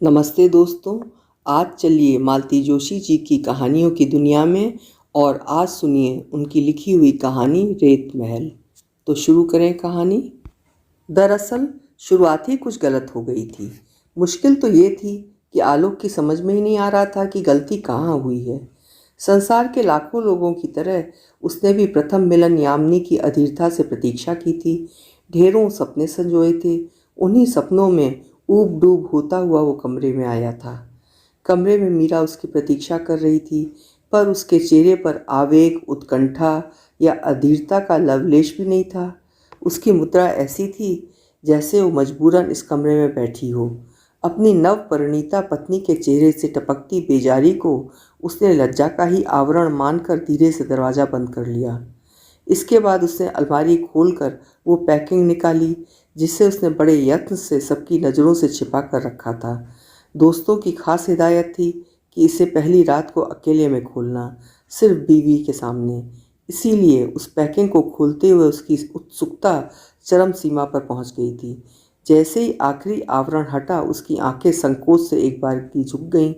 नमस्ते दोस्तों। आज चलिए मालती जोशी जी की कहानियों की दुनिया में और आज सुनिए उनकी लिखी हुई कहानी रेत महल। तो शुरू करें कहानी। दरअसल शुरुआत ही कुछ गलत हो गई थी। मुश्किल तो ये थी कि आलोक की समझ में ही नहीं आ रहा था कि गलती कहाँ हुई है। संसार के लाखों लोगों की तरह उसने भी प्रथम मिलन यामिनी की अधीरता से प्रतीक्षा की थी। ढेरों सपने संजोए थे। उन्हीं सपनों में ऊब डूब होता हुआ वो कमरे में आया था। कमरे में मीरा उसकी प्रतीक्षा कर रही थी, पर उसके चेहरे पर आवेग, उत्कंठा या अधीरता का लवलेश भी नहीं था। उसकी मुद्रा ऐसी थी जैसे वो मजबूरन इस कमरे में बैठी हो। अपनी नव परिणीता पत्नी के चेहरे से टपकती बेजारी को उसने लज्जा का ही आवरण मानकर धीरे से दरवाज़ा बंद कर लिया। इसके बाद उसने अलमारी खोलकर वो पैकिंग निकाली जिसे उसने बड़े यत्न से सबकी नज़रों से छिपा कर रखा था। दोस्तों की खास हिदायत थी कि इसे पहली रात को अकेले में खोलना, सिर्फ बीवी के सामने। इसीलिए उस पैकिंग को खोलते हुए उसकी उत्सुकता चरम सीमा पर पहुंच गई थी। जैसे ही आखिरी आवरण हटा, उसकी आंखें संकोच से एक बार की झुक गईं।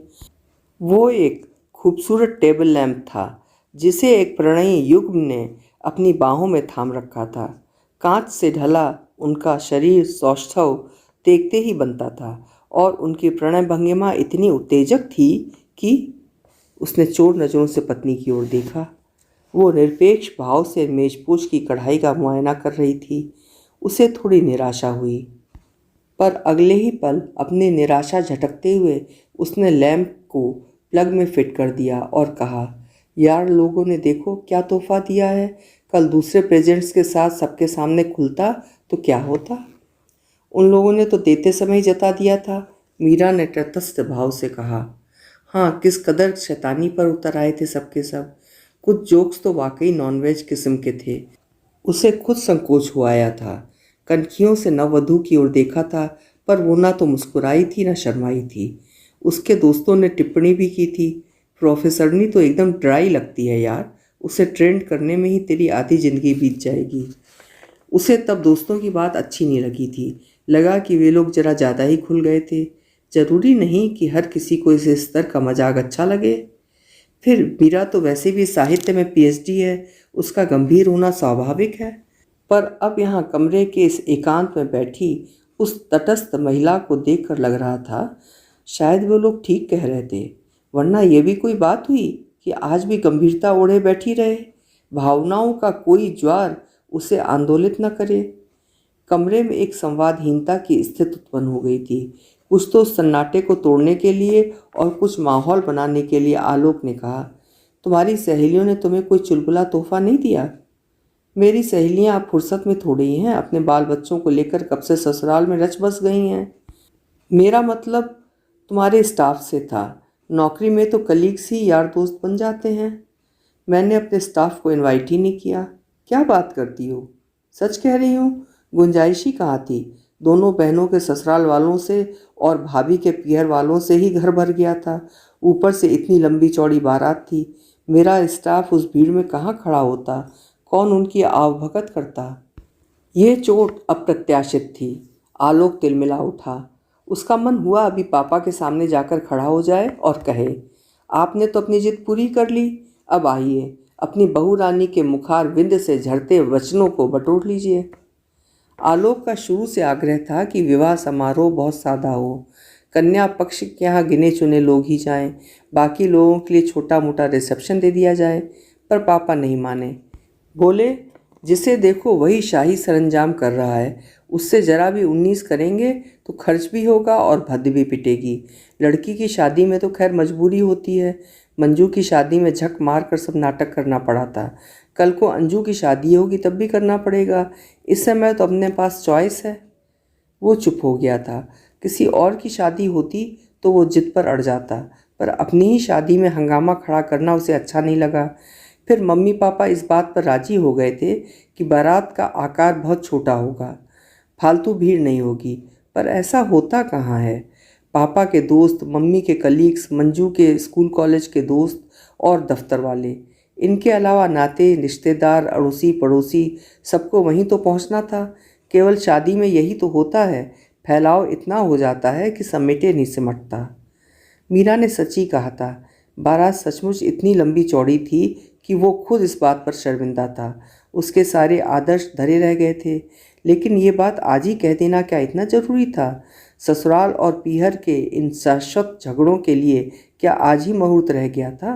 वो एक खूबसूरत टेबल लैंप था जिसे एक प्रणयी युग्म ने अपनी बाहों में थाम रखा था। कांच से ढला उनका शरीर सौष्ठव देखते ही बनता था और उनकी प्रणय भंगिमा इतनी उत्तेजक थी कि उसने चोर नज़रों से पत्नी की ओर देखा। वो निरपेक्ष भाव से मेजपोश की कढ़ाई का मुआयना कर रही थी। उसे थोड़ी निराशा हुई, पर अगले ही पल अपनी निराशा झटकते हुए उसने लैंप को प्लग में फिट कर दिया और कहा, यार लोगों ने देखो क्या तोहफा दिया है। कल दूसरे प्रेजेंट्स के साथ सबके सामने खुलता तो क्या होता। उन लोगों ने तो देते समय ही जता दिया था। मीरा ने तटस्थ भाव से कहा। हाँ, किस कदर शैतानी पर उतर आए थे सबके सब। कुछ जोक्स तो वाकई नॉनवेज किस्म के थे। उसे खुद संकोच हो आया था। कनखियों से नववधू की ओर देखा था, पर वो ना तो मुस्कुराई थी ना शर्माई थी। उसके दोस्तों ने टिप्पणी भी की थी, प्रोफेसरनी तो एकदम ड्राई लगती है यार, उसे ट्रेंड करने में ही तेरी आधी जिंदगी बीत जाएगी। उसे तब दोस्तों की बात अच्छी नहीं लगी थी। लगा कि वे लोग जरा ज़्यादा ही खुल गए थे। जरूरी नहीं कि हर किसी को इस स्तर का मजाक अच्छा लगे। फिर मीरा तो वैसे भी साहित्य में पीएचडी है, उसका गंभीर होना स्वाभाविक है। पर अब यहाँ कमरे के इस एकांत में बैठी उस तटस्थ महिला को देखकर लग रहा था शायद वो लोग ठीक कह रहे थे। वरना ये भी कोई बात हुई कि आज भी गंभीरता ओढ़े बैठी रहे, भावनाओं का कोई ज्वार उसे आंदोलित न करे। कमरे में एक संवादहीनता की स्थिति उत्पन्न हो गई थी। कुछ तो सन्नाटे को तोड़ने के लिए और कुछ माहौल बनाने के लिए आलोक ने कहा, तुम्हारी सहेलियों ने तुम्हें कोई चुलबुला तोहफा नहीं दिया? मेरी सहेलियां अब फुर्सत में थोड़ी ही हैं, अपने बाल बच्चों को लेकर कब से ससुराल में रच बस गई हैं। मेरा मतलब तुम्हारे स्टाफ से था। नौकरी में तो कलीग्स ही यार दोस्त बन जाते हैं। मैंने अपने स्टाफ को इनवाइट ही नहीं किया। क्या बात करती हो? सच कह रही हूँ। गुंजाइश ही कहाँ थी। दोनों बहनों के ससुराल वालों से और भाभी के पियर वालों से ही घर भर गया था। ऊपर से इतनी लंबी चौड़ी बारात थी। मेरा स्टाफ उस भीड़ में कहाँ खड़ा होता, कौन उनकी आवभगत करता। ये चोट अप्रत्याशित थी। आलोक तिलमिला उठा। उसका मन हुआ अभी पापा के सामने जाकर खड़ा हो जाए और कहे, आपने तो अपनी जिद पूरी कर ली, अब आइए अपनी बहू रानी के मुखार विंद से झरते वचनों को बटोर लीजिए। आलोक का शुरू से आग्रह था कि विवाह समारोह बहुत सादा हो, कन्या पक्ष के यहाँ गिने चुने लोग ही जाएं, बाकी लोगों के लिए छोटा मोटा रिसेप्शन दे दिया जाए। पर पापा नहीं माने। बोले, जिसे देखो वही शाही सरंजाम कर रहा है, उससे जरा भी 19 करेंगे तो खर्च भी होगा और भद्द भी पिटेगी। लड़की की शादी में तो खैर मजबूरी होती है। मंजू की शादी में झक मार कर सब नाटक करना पड़ा था। कल को अंजू की शादी होगी तब भी करना पड़ेगा। इस समय तो अपने पास चॉइस है। वो चुप हो गया था। किसी और की शादी होती तो वो जिद पर अड़ जाता, पर अपनी ही शादी में हंगामा खड़ा करना उसे अच्छा नहीं लगा। फिर मम्मी पापा इस बात पर राजी हो गए थे कि बारात का आकार बहुत छोटा होगा, फालतू भीड़ नहीं होगी। पर ऐसा होता कहाँ है। पापा के दोस्त, मम्मी के कलीग्स, मंजू के स्कूल कॉलेज के दोस्त और दफ्तर वाले, इनके अलावा नाते रिश्तेदार, अड़ोसी पड़ोसी, सबको वहीं तो पहुंचना था। केवल शादी में यही तो होता है, फैलाव इतना हो जाता है कि समेटे नहीं सिमटता। मीरा ने सच ही कहा था। बारात सचमुच इतनी लंबी चौड़ी थी कि वो खुद इस बात पर शर्मिंदा था। उसके सारे आदर्श धरे रह गए थे, लेकिन ये बात आज ही कह देना क्या इतना जरूरी था? ससुराल और पीहर के इन शाश्वत झगड़ों के लिए क्या आज ही मुहूर्त रह गया था?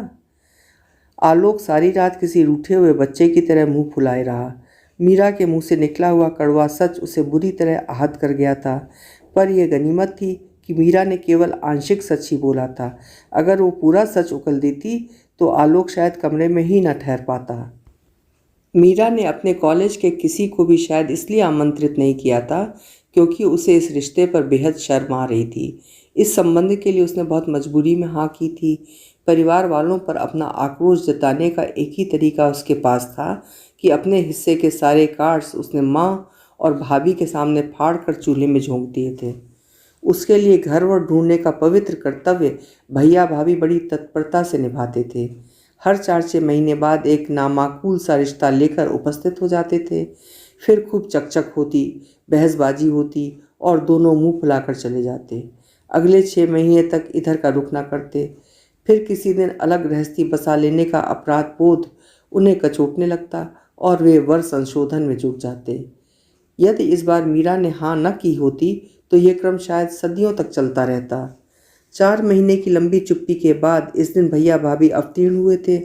आलोक सारी रात किसी रूठे हुए बच्चे की तरह मुंह फुलाए रहा। मीरा के मुंह से निकला हुआ कड़वा सच उसे बुरी तरह आहत कर गया था, पर यह गनीमत थी कि मीरा ने केवल आंशिक सच ही बोला था। अगर वो पूरा सच उगल देती तो आलोक शायद कमरे में ही न ठहर पाता। मीरा ने अपने कॉलेज के किसी को भी शायद इसलिए आमंत्रित नहीं किया था क्योंकि उसे इस रिश्ते पर बेहद शर्म आ रही थी। इस संबंध के लिए उसने बहुत मजबूरी में हाँ की थी। परिवार वालों पर अपना आक्रोश जताने का एक ही तरीका उसके पास था कि अपने हिस्से के सारे कार्ड्स उसने माँ और भाभी के सामने फाड़ कर चूल्हे में झोंक दिए थे। उसके लिए घर वर ढूंढने का पवित्र कर्तव्य भैया भाभी बड़ी तत्परता से निभाते थे। हर 4-6 महीने बाद एक नामाकूल सा रिश्ता लेकर उपस्थित हो जाते थे। फिर खूब चकचक होती, बहसबाजी होती और दोनों मुंह फुलाकर चले जाते। अगले 6 महीने तक इधर का रुख न करते। फिर किसी दिन अलग गृहस्थी बसा लेने का अपराध बोध उन्हें कचोटने लगता और वे वर संशोधन में जुट जाते। यदि इस बार मीरा ने हाँ न की होती तो ये क्रम शायद सदियों तक चलता रहता। 4 महीने की लंबी चुप्पी के बाद इस दिन भैया भाभी अवतीर्ण हुए थे।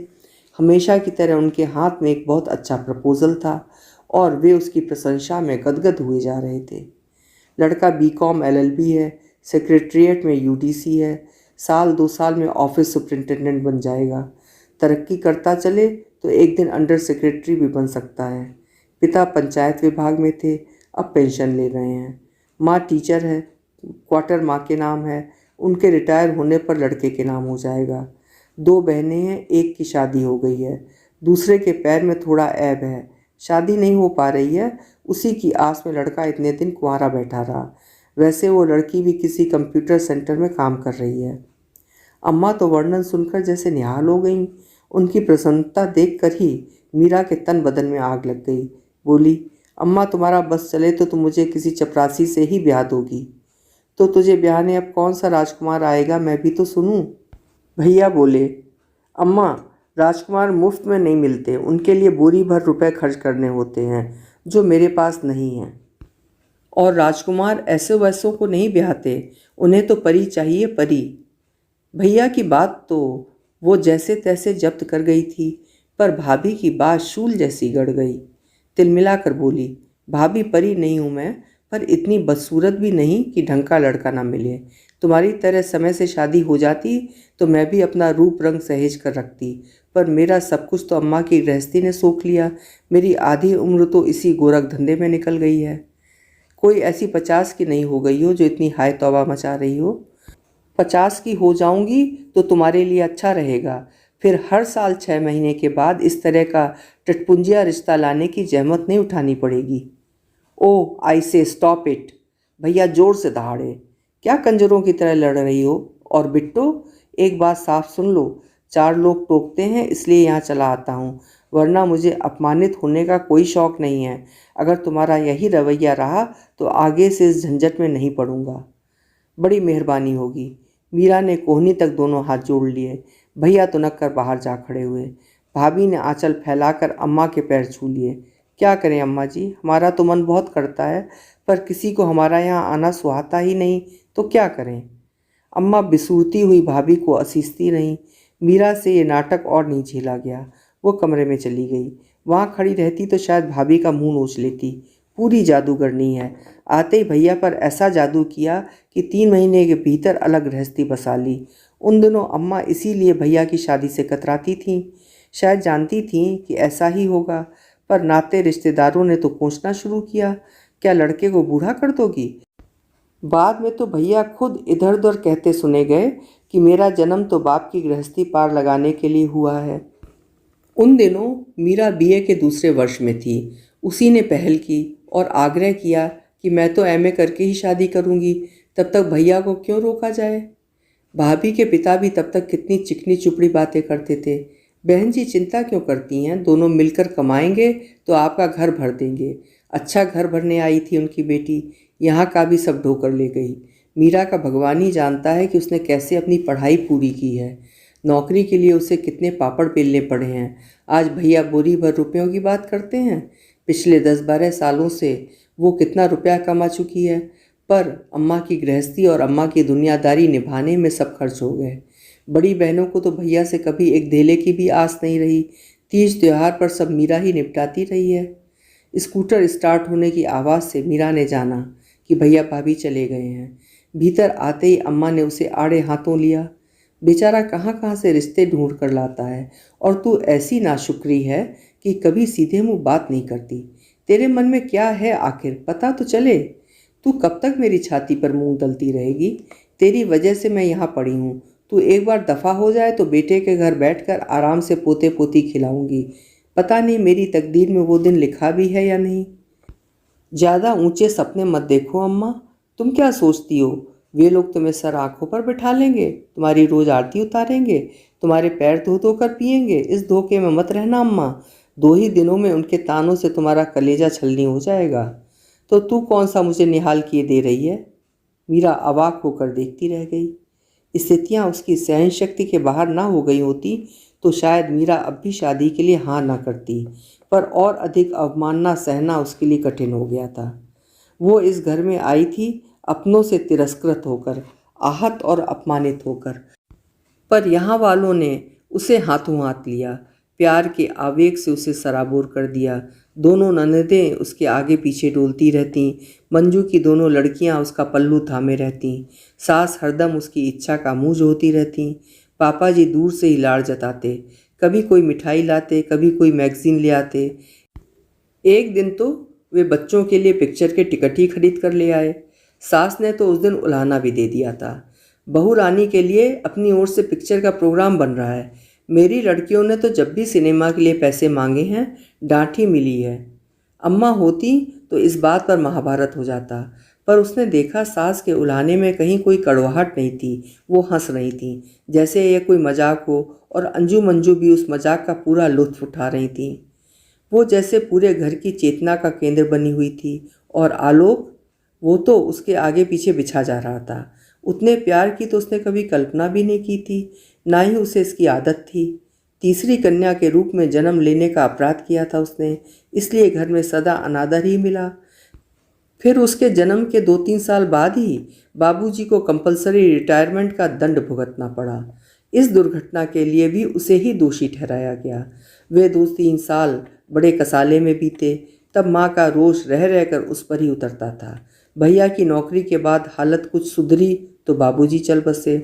हमेशा की तरह उनके हाथ में एक बहुत अच्छा प्रपोजल था और वे उसकी प्रशंसा में गदगद हुए जा रहे थे। लड़का बीकॉम एलएलबी है, सेक्रेटरीट में यूडीसी है, साल 2 साल में ऑफिस सुपरिंटेंडेंट बन जाएगा। तरक्की करता चले तो एक दिन अंडर सेक्रेटरी भी बन सकता है। पिता पंचायत विभाग में थे, अब पेंशन ले रहे हैं। माँ टीचर है, क्वार्टर माँ के नाम है। उनके रिटायर होने पर लड़के के नाम हो जाएगा। 2 बहनें हैं, एक की शादी हो गई है, दूसरे के पैर में थोड़ा ऐब है, शादी नहीं हो पा रही है। उसी की आस में लड़का इतने दिन कुंवारा बैठा रहा। वैसे वो लड़की भी किसी कंप्यूटर सेंटर में काम कर रही है। अम्मा तो वर्णन सुनकर जैसे निहाल हो गईं। उनकी प्रसन्नता देखकर ही मीरा के तन बदन में आग लग गई। बोली, अम्मा तुम्हारा बस चले तो तुम मुझे किसी चपरासी से ही ब्याह दोगी। तो तुझे ब्याहने अब कौन सा राजकुमार आएगा, मैं भी तो सुनूं। भैया बोले, अम्मा राजकुमार मुफ्त में नहीं मिलते, उनके लिए बोरी भर रुपए खर्च करने होते हैं जो मेरे पास नहीं हैं। और राजकुमार ऐसे वैसों को नहीं ब्याहते, उन्हें तो परी चाहिए, परी। भैया की बात तो वो जैसे तैसे जब्त कर गई थी, पर भाभी की बात शूल जैसी गड़ गई। तिलमिलाकर बोली, भाभी परी नहीं हूँ मैं, पर इतनी बदसूरत भी नहीं कि ढंग का लड़का ना मिले। तुम्हारी तरह समय से शादी हो जाती तो मैं भी अपना रूप रंग सहेज कर रखती, पर मेरा सब कुछ तो अम्मा की गृहस्थी ने सोख लिया। मेरी आधी उम्र तो इसी गोरख धंधे में निकल गई है। कोई ऐसी 50 की नहीं हो गई हो जो इतनी हाय तौबा मचा रही हो। 50 की हो जाऊंगी तो तुम्हारे लिए अच्छा रहेगा। फिर हर साल 6 महीने के बाद इस तरह का टटपुंजिया रिश्ता लाने की जहमत नहीं उठानी पड़ेगी। ओह आई से स्टॉप इट। भैया जोर से दहाड़े, क्या कंजरों की तरह लड़ रही हो? और बिट्टो, एक बात साफ सुन लो, 4 लोग टोकते हैं इसलिए यहाँ चला आता हूँ, वरना मुझे अपमानित होने का कोई शौक नहीं है। अगर तुम्हारा यही रवैया रहा तो आगे से इस झंझट में नहीं पड़ूंगा। बड़ी मेहरबानी होगी। मीरा ने कोहनी तक दोनों हाथ जोड़ लिए। भैया तुनक कर बाहर जा खड़े हुए। भाभी ने आंचल फैलाकर अम्मा के पैर छू लिए। क्या करें अम्मा जी, हमारा तो मन बहुत करता है, पर किसी को हमारा यहाँ आना सुहाता ही नहीं, तो क्या करें। अम्मा बिसूरती हुई भाभी को असीसती रहीं। मीरा से ये नाटक और नहीं झेला गया। वो कमरे में चली गई। वहाँ खड़ी रहती तो शायद भाभी का मुंह नोच लेती। पूरी जादूगरनी है। आते ही भैया पर ऐसा जादू किया कि 3 महीने के भीतर अलग गृहस्थी बसा ली। उन दिनों अम्मा इसीलिए भैया की शादी से कतराती थीं। शायद जानती थीं कि ऐसा ही होगा, पर नाते रिश्तेदारों ने तो पूछना शुरू किया, क्या लड़के को बूढ़ा कर दोगी? बाद में तो भैया खुद इधर उधर कहते सुने गए कि मेरा जन्म तो बाप की गृहस्थी पार लगाने के लिए हुआ है। उन दिनों मीरा बीए के दूसरे वर्ष में थी। उसी ने पहल की और आग्रह किया कि मैं तो एमए करके ही शादी करूंगी, तब तक भैया को क्यों रोका जाए। भाभी के पिता भी तब तक कितनी चिकनी चुपड़ी बातें करते थे। बहन जी चिंता क्यों करती हैं, दोनों मिलकर कमाएंगे तो आपका घर भर देंगे। अच्छा घर भरने आई थी उनकी बेटी, यहाँ का भी सब ढोकर ले गई। मीरा का भगवान ही जानता है कि उसने कैसे अपनी पढ़ाई पूरी की है। नौकरी के लिए उसे कितने पापड़ बेलने पड़े हैं। आज भैया बोरी भर रुपयों की बात करते हैं। पिछले 10-12 सालों से वो कितना रुपया कमा चुकी है, पर अम्मा की गृहस्थी और अम्मा की दुनियादारी निभाने में सब खर्च हो गए। बड़ी बहनों को तो भैया से कभी एक धेले की भी आस नहीं रही। तीज त्योहार पर सब मीरा ही निपटाती रही है। स्कूटर स्टार्ट होने की आवाज़ से मीरा ने जाना कि भैया भाभी चले गए हैं। भीतर आते ही अम्मा ने उसे आड़े हाथों लिया। बेचारा कहाँ कहाँ से रिश्ते ढूंढ कर लाता है, और तू ऐसी नाशुक्री है कि कभी सीधे मुंह बात नहीं करती। तेरे मन में क्या है आखिर, पता तो चले। तू कब तक मेरी छाती पर मूंग दलती रहेगी? तेरी वजह से मैं यहाँ पड़ी हूँ। तू एक बार दफ़ा हो जाए तो बेटे के घर बैठकर आराम से पोते पोती खिलाऊंगी। पता नहीं मेरी तकदीर में वो दिन लिखा भी है या नहीं। ज़्यादा ऊंचे सपने मत देखो अम्मा। तुम क्या सोचती हो, वे लोग तुम्हें सर आंखों पर बिठा लेंगे, तुम्हारी रोज आरती उतारेंगे, तुम्हारे पैर धो धो कर पिएंगे? इस धोखे में मत रहना अम्मा। 2 ही दिनों में उनके तानों से तुम्हारा कलेजा छलनी हो जाएगा। तो तू कौन सा मुझे निहाल किए दे रही है? मीरा अवाक होकर देखती रह गई। स्थितियाँ उसकी सहन शक्ति के बाहर ना हो गई होती तो शायद मीरा अब भी शादी के लिए हाँ ना करती, पर और अधिक अवमानना सहना उसके लिए कठिन हो गया था। वो इस घर में आई थी अपनों से तिरस्कृत होकर, आहत और अपमानित होकर, पर यहाँ वालों ने उसे हाथों हाथ लिया, प्यार के आवेग से उसे सराबोर कर दिया। दोनों ननदें उसके आगे पीछे डोलती रहतीं, मंजू की दोनों लड़कियां उसका पल्लू थामे रहतीं, सास हरदम उसकी इच्छा का मुंह जोती रहतीं। पापा जी दूर से ही लाड़ जताते, कभी कोई मिठाई लाते, कभी कोई मैगजीन ले आते। एक दिन तो वे बच्चों के लिए पिक्चर के टिकट ही खरीद कर ले आए। सास ने तो उस दिन उलाहना भी दे दिया था, बहू रानी के लिए अपनी ओर से पिक्चर का प्रोग्राम बन रहा है। मेरी लड़कियों ने तो जब भी सिनेमा के लिए पैसे मांगे हैं डांट ही मिली है। अम्मा होती तो इस बात पर महाभारत हो जाता, पर उसने देखा सास के उलाहने में कहीं कोई कड़वाहट नहीं थी। वो हंस रही थी जैसे यह कोई मजाक हो, और अंजू मंजू भी उस मजाक का पूरा लुत्फ उठा रही थी। वो जैसे पूरे घर की चेतना का केंद्र बनी हुई थी, और आलोक, वो तो उसके आगे पीछे बिछा जा रहा था। उतने प्यार की तो उसने कभी कल्पना भी नहीं की थी, ना ही उसे इसकी आदत थी। तीसरी कन्या के रूप में जन्म लेने का अपराध किया था उसने, इसलिए घर में सदा अनादर ही मिला। फिर उसके जन्म के 2-3 साल बाद ही बाबूजी को कंपलसरी रिटायरमेंट का दंड भुगतना पड़ा। इस दुर्घटना के लिए भी उसे ही दोषी ठहराया गया। वे 2-3 साल बड़े कसाले में बीते। तब माँ का रोष रह रहकर उस पर ही उतरता था। भैया की नौकरी के बाद हालत कुछ सुधरी तो बाबूजी चल बसे।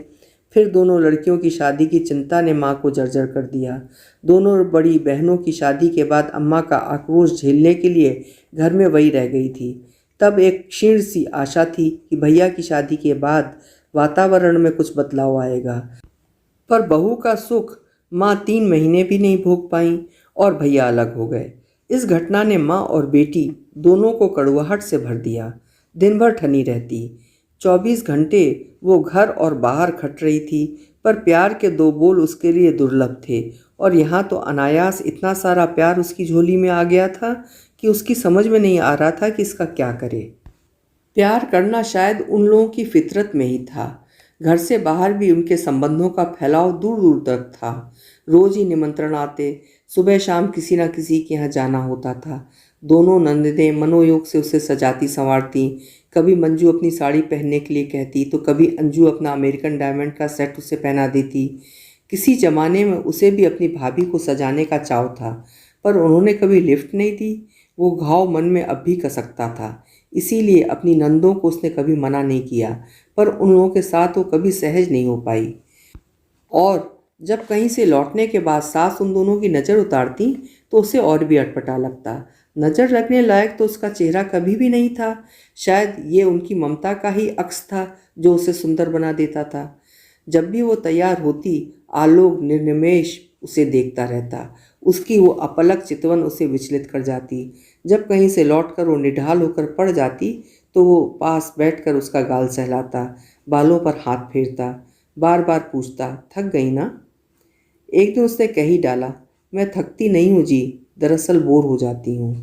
फिर दोनों लड़कियों की शादी की चिंता ने माँ को जर्जर कर दिया। दोनों बड़ी बहनों की शादी के बाद अम्मा का आक्रोश झेलने के लिए घर में वही रह गई थी। तब एक क्षीण सी आशा थी कि भैया की शादी के बाद वातावरण में कुछ बदलाव आएगा, पर बहू का सुख माँ 3 महीने भी नहीं भोग पाई और भैया अलग हो गए। इस घटना ने माँ और बेटी दोनों को कड़वाहट से भर दिया। दिन भर ठनी रहती, 24 घंटे वो घर और बाहर खट रही थी, पर प्यार के 2 बोल उसके लिए दुर्लभ थे। और यहाँ तो अनायास इतना सारा प्यार उसकी झोली में आ गया था कि उसकी समझ में नहीं आ रहा था कि इसका क्या करे। प्यार करना शायद उन लोगों की फितरत में ही था। घर से बाहर भी उनके संबंधों का फैलाव दूर दूर तक था। रोज ही निमंत्रण आते, सुबह शाम किसी न किसी के यहाँ जाना होता था। दोनों नंदनें मनोयोग से उसे सजाती संवारती। कभी मंजू अपनी साड़ी पहनने के लिए कहती तो कभी अंजू अपना अमेरिकन डायमंड का सेट उसे पहना देती। किसी जमाने में उसे भी अपनी भाभी को सजाने का चाव था, पर उन्होंने कभी लिफ्ट नहीं दी। वो घाव मन में अब भी कसकता था, इसीलिए अपनी नंदों को उसने कभी मना नहीं किया, पर उन लोगों के साथ वो कभी सहज नहीं हो पाई। और जब कहीं से लौटने के बाद सास उन दोनों की नज़र उतारती तो उसे और भी अटपटा लगता। नज़र रखने लायक तो उसका चेहरा कभी भी नहीं था। शायद ये उनकी ममता का ही अक्स था जो उसे सुंदर बना देता था। जब भी वो तैयार होती, आलोक निर्निमेष उसे देखता रहता। उसकी वो अपलक चितवन उसे विचलित कर जाती। जब कहीं से लौटकर वो निढाल होकर पड़ जाती तो वो पास बैठकर उसका गाल सहलाता, बालों पर हाथ फेरता, बार बार पूछता, थक गई ना? एक दिन उसने कह ही डाला, मैं थकती नहीं हूँ जी, दरअसल बोर हो जाती हूँ।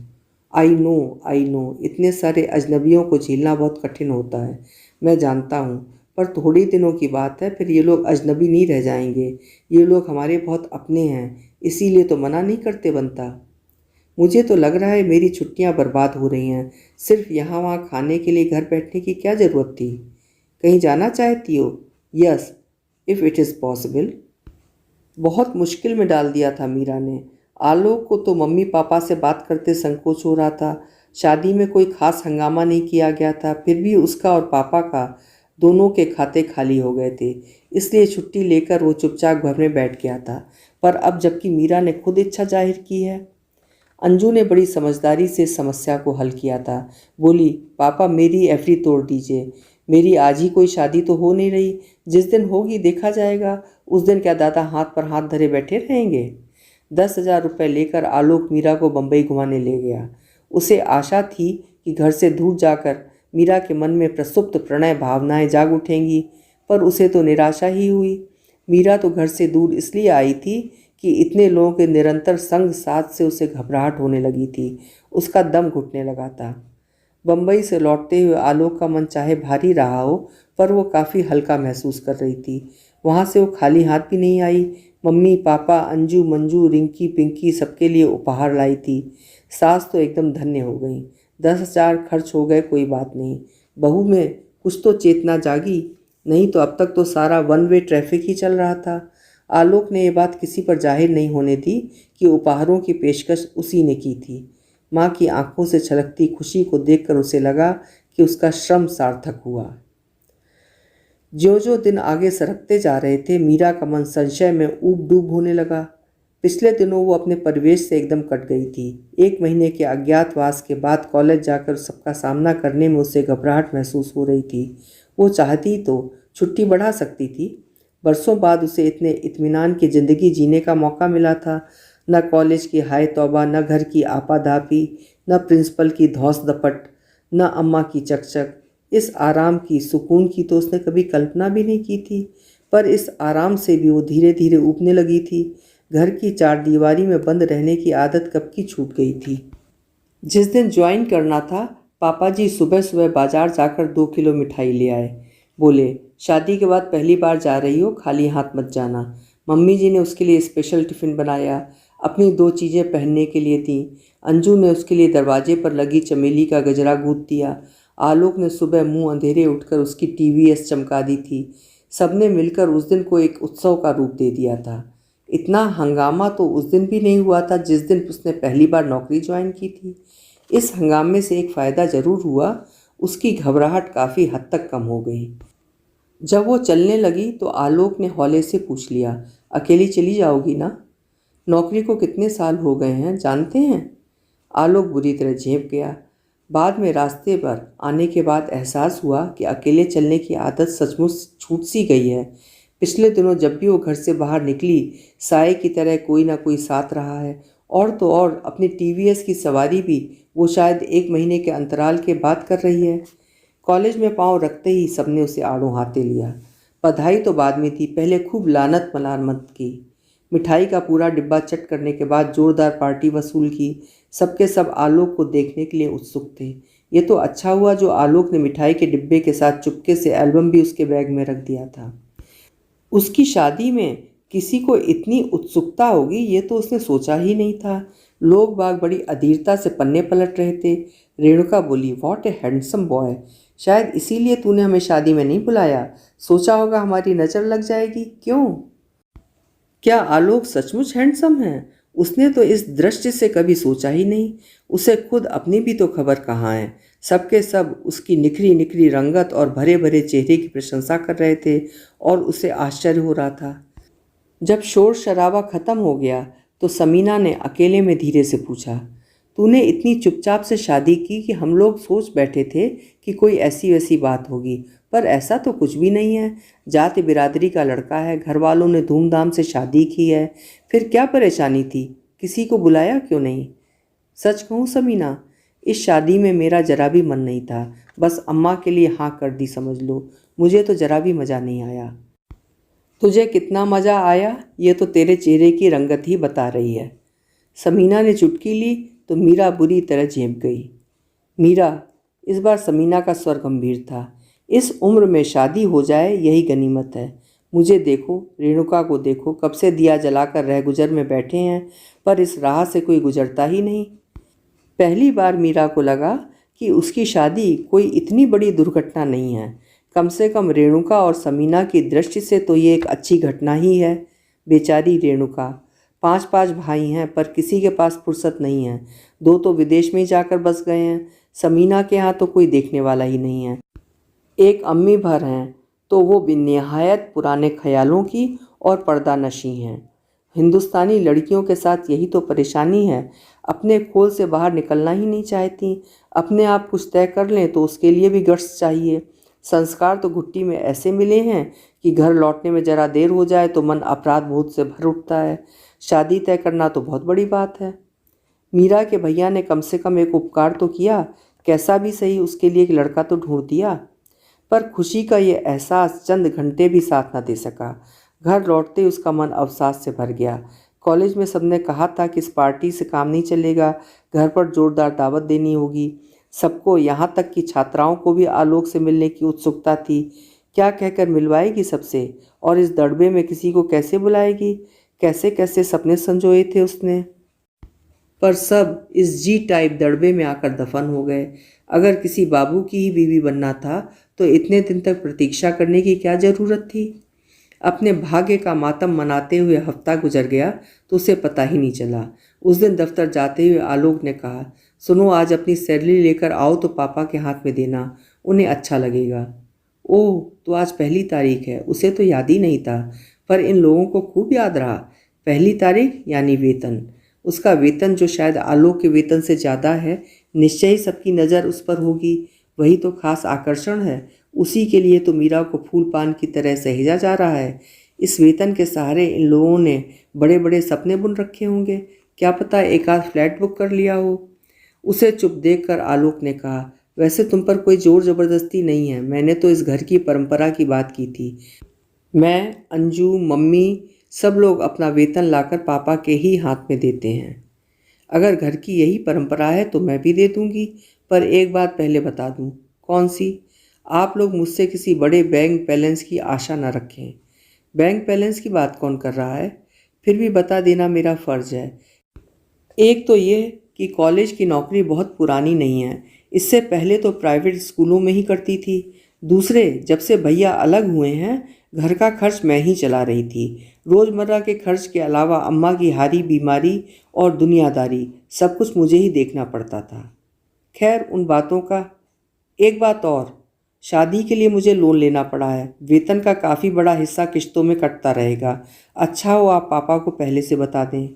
आई नो, इतने सारे अजनबियों को झेलना बहुत कठिन होता है, मैं जानता हूँ। पर थोड़े दिनों की बात है, फिर ये लोग अजनबी नहीं रह जाएंगे। ये लोग हमारे बहुत अपने हैं, इसीलिए तो मना नहीं करते बनता। मुझे तो लग रहा है मेरी छुट्टियां बर्बाद हो रही हैं। सिर्फ यहाँ वहाँ खाने के लिए घर बैठने की क्या ज़रूरत थी? कहीं जाना चाहती हो? Yes, if it is possible. बहुत मुश्किल में डाल दिया था मीरा ने। आलोक को तो मम्मी पापा से बात करते संकोच हो रहा था। शादी में कोई खास हंगामा नहीं किया गया था, फिर भी उसका और पापा का दोनों के खाते खाली हो गए थे। इसलिए छुट्टी लेकर वो चुपचाप घर में बैठ गया था। पर अब जबकि मीरा ने खुद इच्छा जाहिर की है। अंजू ने बड़ी समझदारी से समस्या को हल किया था। बोली, पापा मेरी एफडी तोड़ दीजिए। मेरी आज ही कोई शादी तो हो नहीं रही, जिस दिन होगी देखा जाएगा। उस दिन क्या दादा हाथ पर हाथ धरे बैठे रहेंगे? 10,000 रुपये लेकर आलोक मीरा को बम्बई घुमाने ले गया। उसे आशा थी कि घर से दूर जाकर मीरा के मन में प्रसुप्त प्रणय भावनाएं जाग उठेंगी, पर उसे तो निराशा ही हुई। मीरा तो घर से दूर इसलिए आई थी कि इतने लोगों के निरंतर संग साथ से उसे घबराहट होने लगी थी। उसका दम घुटने लगा था। बम्बई से लौटते हुए आलोक का मन चाहे भारी रहा हो, पर वो काफ़ी हल्का महसूस कर रही थी। वहाँ से वो खाली हाथ भी नहीं आई। मम्मी पापा, अंजू मंजू, रिंकी पिंकी सबके लिए उपहार लाई थी। सास तो एकदम धन्य हो गई। 10,000 खर्च हो गए, कोई बात नहीं। बहू में कुछ तो चेतना जागी, नहीं तो अब तक तो सारा वन वे ट्रैफिक ही चल रहा था। आलोक ने यह बात किसी पर जाहिर नहीं होने दी कि उपहारों की पेशकश उसी ने की थी। माँ की आंखों से छलकती खुशी को देखकर उसे लगा कि उसका श्रम सार्थक हुआ। ज्यों ज्यों दिन आगे सरकते जा रहे थे, मीरा का मन संशय में ऊब डूब होने लगा। पिछले दिनों वो अपने परिवेश से एकदम कट गई थी। 1 महीने के अज्ञातवास के बाद कॉलेज जाकर सबका सामना करने में उसे घबराहट महसूस हो रही थी। वो चाहती तो छुट्टी बढ़ा सकती थी। बरसों बाद उसे इतने इत्मीनान की ज़िंदगी जीने का मौका मिला था। न कॉलेज की हाय तौबा, न घर की आपाधापी, न प्रिंसिपल की धौंस दपट, न अम्मा की चकचक। इस आराम की, सुकून की तो उसने कभी कल्पना भी नहीं की थी। पर इस आराम से भी वो धीरे धीरे ऊबने लगी थी। घर की चारदीवारी में बंद रहने की आदत कब की छूट गई थी। जिस दिन ज्वाइन करना था, पापा जी सुबह सुबह बाजार जाकर 2 किलो मिठाई ले आए। बोले, शादी के बाद पहली बार जा रही हो, खाली हाथ मत जाना। मम्मी जी ने उसके लिए स्पेशल टिफ़िन बनाया, अपनी 2 चीज़ें पहनने के लिए थीं। अंजू ने उसके लिए दरवाजे पर लगी चमेली का गजरा गूंथ दिया। आलोक ने सुबह मुंह अंधेरे उठकर उसकी टीवीएस चमका दी थी। सबने मिलकर उस दिन को एक उत्सव का रूप दे दिया था। इतना हंगामा तो उस दिन भी नहीं हुआ था जिस दिन उसने पहली बार नौकरी ज्वाइन की थी। इस हंगामे से एक फ़ायदा ज़रूर हुआ, उसकी घबराहट काफ़ी हद तक कम हो गई। जब वो चलने लगी तो आलोक ने हौले से पूछ लिया, अकेली चली जाओगी ना? नौकरी को कितने साल हो गए हैं जानते हैं? आलोक बुरी तरह झेंप गया। बाद में रास्ते पर आने के बाद एहसास हुआ कि अकेले चलने की आदत सचमुच छूट सी गई है। पिछले दिनों जब भी वो घर से बाहर निकली, साए की तरह कोई ना कोई साथ रहा है। और तो और अपनी टीवीएस की सवारी भी वो शायद 1 महीने के अंतराल के बाद कर रही है। कॉलेज में पाँव रखते ही सबने उसे आड़ों हाथे लिया। बधाई तो बाद में थी, पहले खूब लानत मलामत की। मिठाई का पूरा डिब्बा चट करने के बाद जोरदार पार्टी वसूल की। सबके सब आलोक को देखने के लिए उत्सुक थे। ये तो अच्छा हुआ जो आलोक ने मिठाई के डिब्बे के साथ चुपके से एल्बम भी उसके बैग में रख दिया था। उसकी शादी में किसी को इतनी उत्सुकता होगी ये तो उसने सोचा ही नहीं था। लोग बाग बड़ी अधीरता से पन्ने पलट रहे थे। रेणुका बोली, व्हाट ए हैंडसम बॉय। शायद इसीलिए तूने हमें शादी में नहीं बुलाया, सोचा होगा हमारी नज़र लग जाएगी। क्यों? क्या आलोक सचमुच हैंडसम है? उसने तो इस दृष्टि से कभी सोचा ही नहीं। उसे खुद अपनी भी तो खबर कहाँ है। सबके सब उसकी निखरी निखरी रंगत और भरे भरे चेहरे की प्रशंसा कर रहे थे और उसे आश्चर्य हो रहा था। जब शोर शराबा खत्म हो गया तो समीना ने अकेले में धीरे से पूछा, तूने इतनी चुपचाप से शादी की कि हम लोग सोच बैठे थे कि कोई ऐसी वैसी बात होगी, पर ऐसा तो कुछ भी नहीं है। जाति बिरादरी का लड़का है, घर वालों ने धूमधाम से शादी की है, फिर क्या परेशानी थी? किसी को बुलाया क्यों नहीं? सच कहूँ समीना, इस शादी में मेरा जरा भी मन नहीं था। बस अम्मा के लिए हाँ कर दी समझ लो। मुझे तो जरा भी मज़ा नहीं आया। तुझे कितना मज़ा आया ये तो तेरे चेहरे की रंगत ही बता रही है। समीना ने चुटकी ली, तो मीरा बुरी तरह झेप गई। मीरा, इस बार समीना का स्वर गंभीर था, इस उम्र में शादी हो जाए यही गनीमत है। मुझे देखो, रेणुका को देखो, कब से दिया जलाकर रह गुजर में बैठे हैं, पर इस राह से कोई गुजरता ही नहीं। पहली बार मीरा को लगा कि उसकी शादी कोई इतनी बड़ी दुर्घटना नहीं है। कम से कम रेणुका और समीना की दृष्टि से तो ये एक अच्छी घटना ही है। बेचारी रेणुका, 5 भाई हैं पर किसी के पास फुर्सत नहीं है। 2 तो विदेश में ही जाकर बस गए हैं। समीना के यहाँ तो कोई देखने वाला ही नहीं है। एक अम्मी भर हैं तो वो बेनिहायत पुराने ख्यालों की और पर्दानशी हैं। हिंदुस्तानी लड़कियों के साथ यही तो परेशानी है, अपने खोल से बाहर निकलना ही नहीं चाहती। अपने आप कुछ तय कर लें तो उसके लिए भी गट्स चाहिए। संस्कार तो घुट्टी में ऐसे मिले हैं कि घर लौटने में ज़रा देर हो जाए तो मन अपराध बोध से भर उठता है। शादी तय करना तो बहुत बड़ी बात है। मीरा के भैया ने कम से कम एक उपकार तो किया, कैसा भी सही उसके लिए एक लड़का तो ढूंढ दिया। पर खुशी का ये एहसास चंद घंटे भी साथ न दे सका। घर लौटते ही उसका मन अवसाद से भर गया। कॉलेज में सबने कहा था कि इस पार्टी से काम नहीं चलेगा, घर पर जोरदार दावत देनी होगी। सबको, यहाँ तक कि छात्राओं को भी आलोक से मिलने की उत्सुकता थी। क्या कहकर मिलवाएगी सबसे, और इस दड़बे में किसी को कैसे बुलाएगी। कैसे कैसे सपने संजोए थे उसने, पर सब इस जी टाइप दड़बे में आकर दफन हो गए। अगर किसी बाबू की ही बीवी बनना था तो इतने दिन तक प्रतीक्षा करने की क्या ज़रूरत थी। अपने भाग्य का मातम मनाते हुए हफ्ता गुजर गया तो उसे पता ही नहीं चला। उस दिन दफ्तर जाते हुए आलोक ने कहा, सुनो, आज अपनी सैलरी लेकर आओ तो पापा के हाथ में देना, उन्हें अच्छा लगेगा। ओह, तो आज 1 तारीख है, उसे तो याद ही नहीं था, पर इन लोगों को खूब याद रहा। 1 तारीख यानी वेतन। उसका वेतन जो शायद आलोक के वेतन से ज़्यादा है, निश्चय ही सबकी नज़र उस पर होगी। वही तो खास आकर्षण है। उसी के लिए तो मीरा को फूल पान की तरह सहेजा जा रहा है। इस वेतन के सहारे इन लोगों ने बड़े बड़े सपने बुन रखे होंगे। क्या पता एक आध फ्लैट बुक कर लिया हो। उसे चुप देखकर आलोक ने कहा, वैसे तुम पर कोई जोर ज़बरदस्ती नहीं है, मैंने तो इस घर की परंपरा की बात की थी। मैं, अंजू, मम्मी, सब लोग अपना वेतन लाकर पापा के ही हाथ में देते हैं। अगर घर की यही परंपरा है तो मैं भी दे दूंगी, पर एक बात पहले बता दूं। कौन सी? आप लोग मुझसे किसी बड़े बैंक बैलेंस की आशा न रखें। बैंक बैलेंस की बात कौन कर रहा है? फिर भी बता देना मेरा फ़र्ज़ है। एक तो ये कि कॉलेज की नौकरी बहुत पुरानी नहीं है, इससे पहले तो प्राइवेट स्कूलों में ही करती थी। दूसरे, जब से भैया अलग हुए हैं, घर का खर्च मैं ही चला रही थी। रोज़मर्रा के खर्च के अलावा अम्मा की हारी बीमारी और दुनियादारी, सब कुछ मुझे ही देखना पड़ता था। खैर, उन बातों का। एक बात और, शादी के लिए मुझे लोन लेना पड़ा है। वेतन का काफ़ी बड़ा हिस्सा किश्तों में कटता रहेगा। अच्छा हो आप पापा को पहले से बता दें।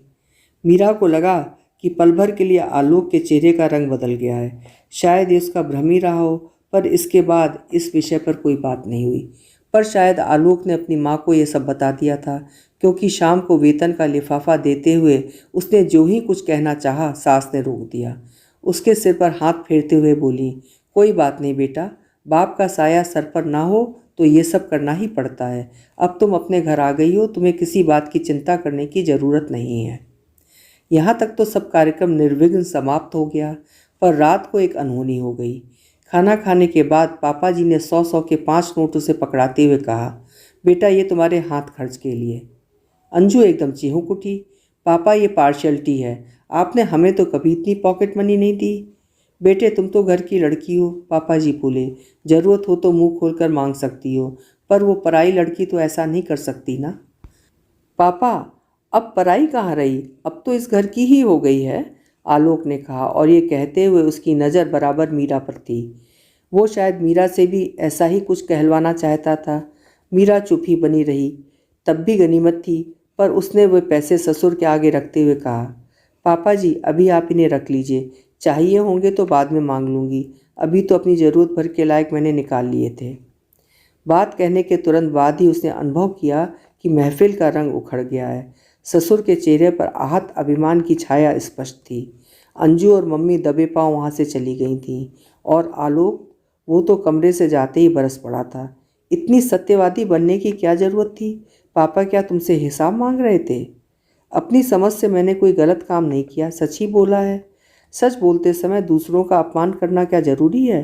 मीरा को लगा कि पल भर के लिए आलोक के चेहरे का रंग बदल गया है। शायद ये उसका भ्रम ही रहा हो, पर इसके बाद इस विषय पर कोई बात नहीं हुई। पर शायद आलोक ने अपनी माँ को यह सब बता दिया था, क्योंकि शाम को वेतन का लिफाफा देते हुए उसने जो ही कुछ कहना चाहा, सास ने रोक दिया। उसके सिर पर हाथ फेरते हुए बोली, कोई बात नहीं बेटा, बाप का साया सर पर ना हो तो ये सब करना ही पड़ता है। अब तुम अपने घर आ गई हो, तुम्हें किसी बात की चिंता करने की ज़रूरत नहीं है। यहाँ तक तो सब कार्यक्रम निर्विघ्न समाप्त हो गया, पर रात को एक अनहोनी हो गई। खाना खाने के बाद पापा जी ने 100-100 के 5 नोट उसे पकड़ाते हुए कहा, बेटा ये तुम्हारे हाथ खर्च के लिए। अंजू एकदम चिहुक उठी, पापा ये पार्शियलिटी है, आपने हमें तो कभी इतनी पॉकेट मनी नहीं दी। बेटे तुम तो घर की लड़की हो, पापा जी बोले, ज़रूरत हो तो मुंह खोलकर मांग सकती हो, पर वो पराई लड़की तो ऐसा नहीं कर सकती ना। पापा, अब पराई कहाँ रही, अब तो इस घर की ही हो गई है, आलोक ने कहा, और ये कहते हुए उसकी नज़र बराबर मीरा पर थी। वो शायद मीरा से भी ऐसा ही कुछ कहलवाना चाहता था। मीरा चुप ही बनी रही, तब भी गनीमत थी, पर उसने वे पैसे ससुर के आगे रखते हुए कहा, पापा जी अभी आप इन्हें रख लीजिए, चाहिए होंगे तो बाद में मांग लूँगी, अभी तो अपनी ज़रूरत भर के लायक मैंने निकाल लिए थे। बात कहने के तुरंत बाद ही उसने अनुभव किया कि महफिल का रंग उखड़ गया है। ससुर के चेहरे पर आहत अभिमान की छाया स्पष्ट थी। अंजू और मम्मी दबे पांव वहाँ से चली गई थीं, और आलोक, वो तो कमरे से जाते ही बरस पड़ा था। इतनी सत्यवादी बनने की क्या ज़रूरत थी? पापा क्या तुमसे हिसाब मांग रहे थे? अपनी समझ से मैंने कोई गलत काम नहीं किया, सच ही बोला है। सच बोलते समय दूसरों का अपमान करना क्या जरूरी है?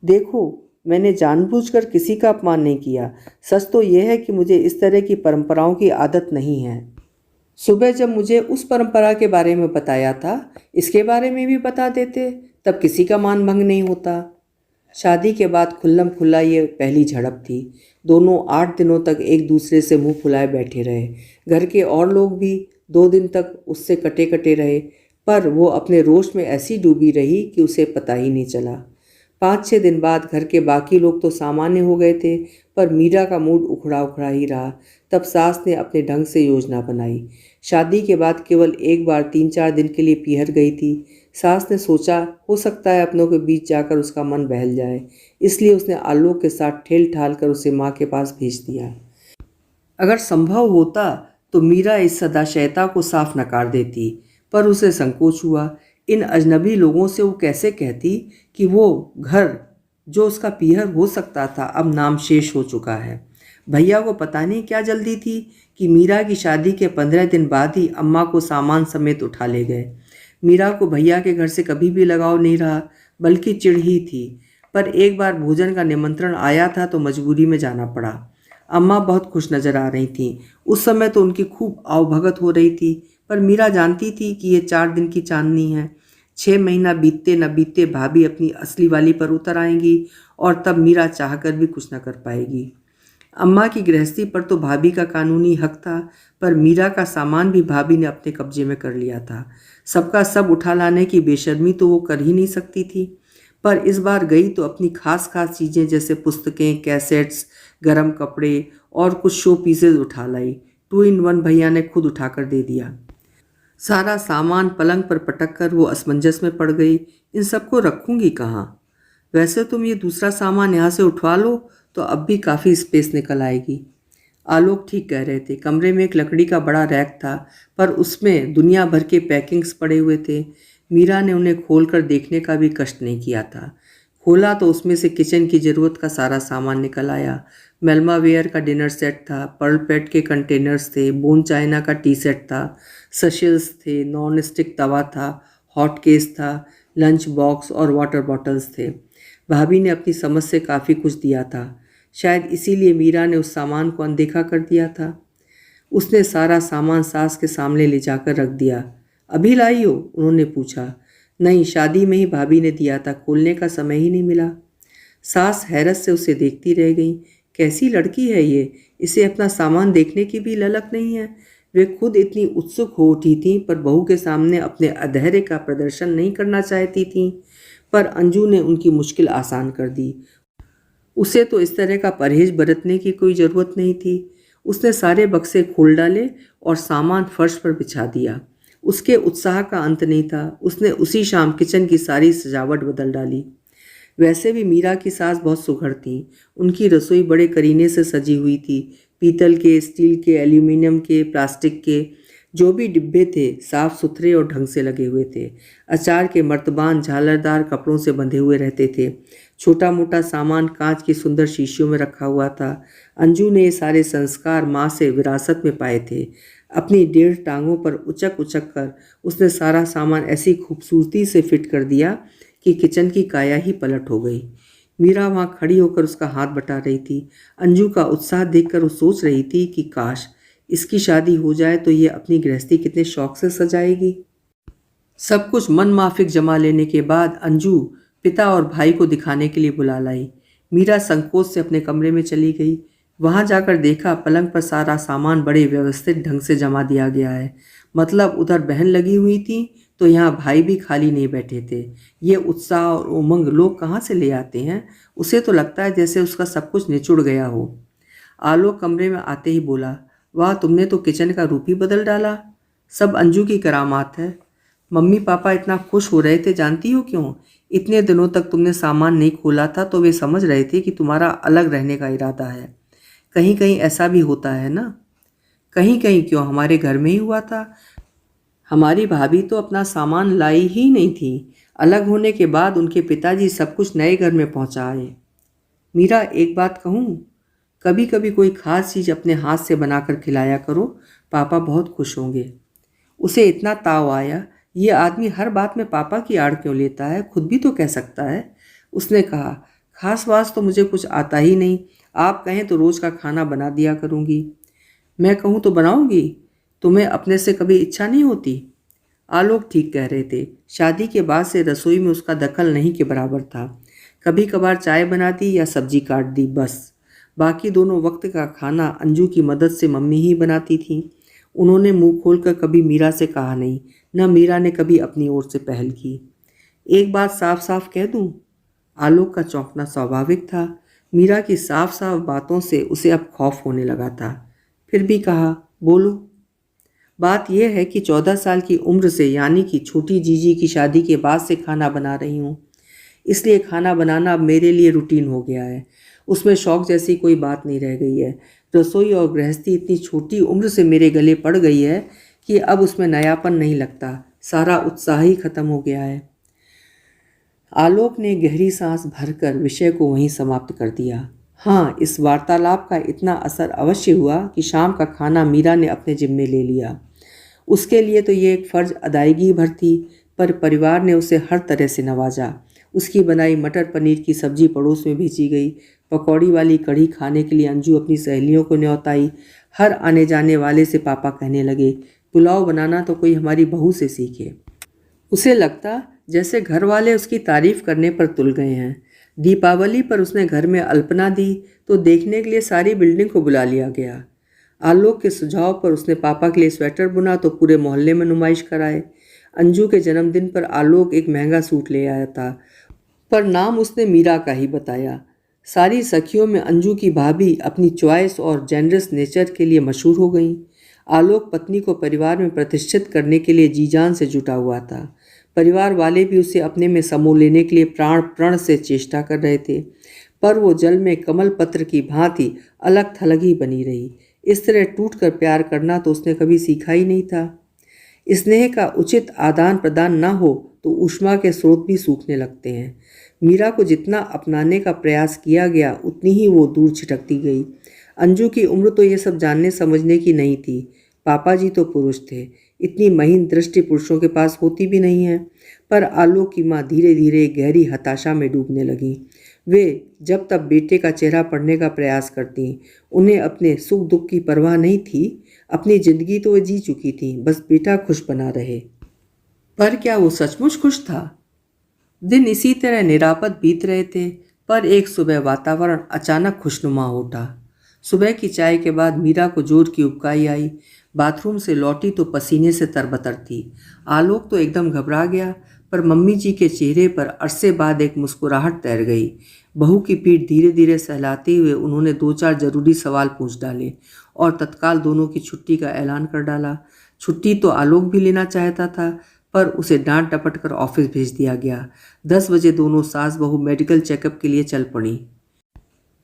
देखो, मैंने जानबूझकर किसी का अपमान नहीं किया। सच तो यह है कि मुझे इस तरह की परंपराओं की आदत नहीं है। सुबह जब मुझे उस परंपरा के बारे में बताया था, इसके बारे में भी बता देते, तब किसी का मान भंग नहीं होता। शादी के बाद खुल्लम खुल्ला ये पहली झड़प थी। दोनों 8 दिनों तक एक दूसरे से मुंह फुलाए बैठे रहे। घर के और लोग भी 2 दिन तक उससे कटे कटे रहे, पर वो अपने रोष में ऐसी डूबी रही कि उसे पता ही नहीं चला। 5-6 दिन बाद घर के बाकी लोग तो सामान्य हो गए थे, पर मीरा का मूड उखड़ा उखड़ा ही रहा। तब सास ने अपने ढंग से योजना बनाई। शादी के बाद केवल एक बार 3-4 दिन के लिए पीहर गई थी। सास ने सोचा हो सकता है अपनों के बीच जाकर उसका मन बहल जाए, इसलिए उसने आलोक के साथ ठेल ठाल कर उसे माँ के पास भेज दिया। अगर संभव होता तो मीरा इस सदाशयता को साफ नकार देती, पर उसे संकोच हुआ। इन अजनबी लोगों से वो कैसे कहती कि वो घर जो उसका पीहर हो सकता था अब नामशेष हो चुका है। भैया को पता नहीं क्या जल्दी थी कि मीरा की शादी के 15 दिन बाद ही अम्मा को सामान समेत उठा ले गए। मीरा को भैया के घर से कभी भी लगाव नहीं रहा, बल्कि चिढ़ ही थी। पर एक बार भोजन का निमंत्रण आया था तो मजबूरी में जाना पड़ा। अम्मा बहुत खुश नजर आ रही थीं। उस समय तो उनकी खूब आवभगत हो रही थी, पर मीरा जानती थी कि ये 4 दिन की चांदनी है। 6 महीना बीतते न बीतते भाभी अपनी असली वाली पर उतर आएंगी, और तब मीरा चाहकर भी कुछ न कर पाएगी। अम्मा की गृहस्थी पर तो भाभी का कानूनी हक था, पर मीरा का सामान भी भाभी ने अपने कब्जे में कर लिया था। सबका सब उठा लाने की बेशर्मी तो वो कर ही नहीं सकती थी, पर इस बार गई तो अपनी खास खास चीज़ें जैसे पुस्तकें, कैसेट्स, गरम कपड़े और कुछ शो पीसेज उठा लाई। 2 in 1 भैया ने खुद उठाकर दे दिया। सारा सामान पलंग पर पटक कर वो असमंजस में पड़ गई। इन सबको रखूंगी कहाँ? वैसे तुम ये दूसरा सामान यहाँ से उठवा लो तो अब भी काफ़ी स्पेस निकल आएगी। आलोक ठीक कह रहे थे। कमरे में एक लकड़ी का बड़ा रैक था, पर उसमें दुनिया भर के पैकिंग्स पड़े हुए थे। मीरा ने उन्हें खोलकर देखने का भी कष्ट नहीं किया था। खोला तो उसमें से किचन की ज़रूरत का सारा सामान निकल आया। मेल्मा वेयर का डिनर सेट था, पर्ल पेट के कंटेनर्स थे, बोन चाइना का टी सेट था, सशल्स थे, नॉन स्टिक तवा था, हॉट केस था, लंच बॉक्स और वाटर बॉटल्स थे। भाभी ने अपनी समझ से काफ़ी कुछ दिया था। शायद इसीलिए मीरा ने उस सामान को अनदेखा कर दिया था। उसने सारा सामान सास के सामने ले जाकर रख दिया। अभी लाई हो? उन्होंने पूछा। नहीं, शादी में ही भाभी ने दिया था, खोलने का समय ही नहीं मिला। सास हैरत से उसे देखती रह गई। कैसी लड़की है ये, इसे अपना सामान देखने की भी ललक नहीं है। वे खुद इतनी उत्सुक हो उठी थीं, पर बहू के सामने अपने अधैर्य का प्रदर्शन नहीं करना चाहती थीं। पर अंजू ने उनकी मुश्किल आसान कर दी। उसे तो इस तरह का परहेज बरतने की कोई ज़रूरत नहीं थी। उसने सारे बक्से खोल डाले और सामान फर्श पर बिछा दिया। उसके उत्साह का अंत नहीं था। उसने उसी शाम किचन की सारी सजावट बदल डाली। वैसे भी मीरा की सास बहुत सुघड़ थी। उनकी रसोई बड़े करीने से सजी हुई थी। पीतल के, स्टील के, एल्यूमिनियम के, प्लास्टिक के जो भी डिब्बे थे साफ सुथरे और ढंग से लगे हुए थे। अचार के मर्तबान झालरदार कपड़ों से बंधे हुए रहते थे। छोटा मोटा सामान कांच की सुंदर शीशियों में रखा हुआ था। अंजू ने ये सारे संस्कार माँ से विरासत में पाए थे। अपनी 1.5 टांगों पर उचक उचक कर उसने सारा सामान ऐसी खूबसूरती से फिट कर दिया कि किचन की काया ही पलट हो गई। मीरा वहाँ खड़ी होकर उसका हाथ बटा रही थी। अंजू का उत्साह देखकर वो सोच रही थी कि काश इसकी शादी हो जाए तो ये अपनी गृहस्थी कितने शौक से सजाएगी। सब कुछ मन माफिक जमा लेने के बाद अंजू पिता और भाई को दिखाने के लिए बुला लाई। मीरा संकोच से अपने कमरे में चली गई। वहां जाकर देखा पलंग पर सारा सामान बड़े व्यवस्थित ढंग से जमा दिया गया है। मतलब उधर बहन लगी हुई थी तो यहाँ भाई भी खाली नहीं बैठे थे। ये उत्साह और उमंग लोग कहाँ से ले आते हैं? उसे तो लगता है जैसे उसका सब कुछ निचुड़ गया हो। आलोक कमरे में आते ही बोला, वाह, तुमने तो किचन का रूप ही बदल डाला। सब अंजू की करामात है। मम्मी पापा इतना खुश हो रहे थे, जानती हो क्यों? इतने दिनों तक तुमने सामान नहीं खोला था तो वे समझ रहे थे कि तुम्हारा अलग रहने का इरादा है। कहीं कहीं ऐसा भी होता है ना? कहीं कहीं क्यों, हमारे घर में ही हुआ था। हमारी भाभी तो अपना सामान लाई ही नहीं थी। अलग होने के बाद उनके पिताजी सब कुछ नए घर में पहुंचाए। मीरा, एक बात कहूँ? कभी कभी कोई खास चीज़ अपने हाथ से बनाकर खिलाया करो, पापा बहुत खुश होंगे। उसे इतना ताव आया, ये आदमी हर बात में पापा की आड़ क्यों लेता है, खुद भी तो कह सकता है। उसने कहा, खास बात तो मुझे कुछ आता ही नहीं, आप कहें तो रोज़ का खाना बना दिया करूँगी। मैं कहूँ तो बनाओगी? तुम्हें अपने से कभी इच्छा नहीं होती? आलोक ठीक कह रहे थे। शादी के बाद से रसोई में उसका दखल नहीं के बराबर था। कभी कभार चाय बना दी या सब्जी काट दी, बस। बाकी दोनों वक्त का खाना अंजू की मदद से मम्मी ही बनाती थीं। उन्होंने मुंह खोलकर कभी मीरा से कहा नहीं, न मीरा ने कभी अपनी ओर से पहल की। एक बात साफ साफ कह दूं? आलोक का चौंकना स्वाभाविक था। मीरा की साफ साफ बातों से उसे अब खौफ होने लगा था। फिर भी कहा, बोलो। बात यह है कि 14 साल की उम्र से, यानी कि छोटी जीजी की शादी के बाद से खाना बना रही हूँ। इसलिए खाना बनाना अब मेरे लिए रूटीन हो गया है। उसमें शौक जैसी कोई बात नहीं रह गई है। रसोई और गृहस्थी इतनी छोटी उम्र से मेरे गले पड़ गई है कि अब उसमें नयापन नहीं लगता, सारा उत्साह ही खत्म हो गया है। आलोक ने गहरी सांस भरकर विषय को वहीं समाप्त कर दिया। हाँ, इस वार्तालाप का इतना असर अवश्य हुआ कि शाम का खाना मीरा ने अपने जिम्मे ले लिया। उसके लिए तो ये एक फ़र्ज अदायगी भर थी, पर परिवार ने उसे हर तरह से नवाजा। उसकी बनाई मटर पनीर की सब्जी पड़ोस में भेजी गई। पकौड़ी वाली कढ़ी खाने के लिए अंजू अपनी सहेलियों को न्योताई। हर आने जाने वाले से पापा कहने लगे, पुलाव बनाना तो कोई हमारी बहू से सीखे। उसे लगता जैसे घर वाले उसकी तारीफ करने पर तुल गए हैं। दीपावली पर उसने घर में अल्पना दी तो देखने के लिए सारी बिल्डिंग को बुला लिया गया। आलोक के सुझाव पर उसने पापा के लिए स्वेटर बुना तो पूरे मोहल्ले में नुमाइश कराए। अंजू के जन्मदिन पर आलोक एक महंगा सूट ले आया था, पर नाम उसने मीरा का ही बताया। सारी सखियों में अंजू की भाभी अपनी चॉइस और जेनरस नेचर के लिए मशहूर हो गईं। आलोक पत्नी को परिवार में प्रतिष्ठित करने के लिए जी जान से जुटा हुआ था। परिवार वाले भी उसे अपने में समो लेने के लिए प्राण प्रण से चेष्टा कर रहे थे, पर वो जल में कमल पत्र की भांति अलग थलग ही बनी रही। इस तरह टूट कर प्यार करना तो उसने कभी सीखा ही नहीं था। स्नेह का उचित आदान प्रदान न हो तो ऊष्मा के स्रोत भी सूखने लगते हैं। मीरा को जितना अपनाने का प्रयास किया गया उतनी ही वो दूर छिटकती गई। अंजू की उम्र तो ये सब जानने समझने की नहीं थी। पापा जी तो पुरुष थे, इतनी महीन दृष्टि पुरुषों के पास होती भी नहीं है। पर आलोक की माँ धीरे धीरे गहरी हताशा में डूबने लगी। वे जब तब बेटे का चेहरा पढ़ने का प्रयास करती। उन्हें अपने सुख दुख की परवाह नहीं थी। अपनी जिंदगी तो वे जी चुकी थी, बस बेटा खुश बना रहे। पर क्या वो सचमुच खुश था? दिन इसी तरह निरापद बीत रहे थे, पर एक सुबह वातावरण अचानक खुशनुमा हो उठा। सुबह की चाय के बाद मीरा को जोर की उबकाई आई। बाथरूम से लौटी तो पसीने से तरबतर थी। आलोक तो एकदम घबरा गया, पर मम्मी जी के चेहरे पर अरसे बाद एक मुस्कुराहट तैर गई। बहू की पीठ धीरे धीरे सहलाते हुए उन्होंने 2-4 जरूरी सवाल पूछ डाले और तत्काल दोनों की छुट्टी का ऐलान कर डाला। छुट्टी तो आलोक भी लेना चाहता था, पर उसे डांट डपट कर ऑफिस भेज दिया गया। 10 बजे दोनों सास बहू मेडिकल चेकअप के लिए चल पड़ी।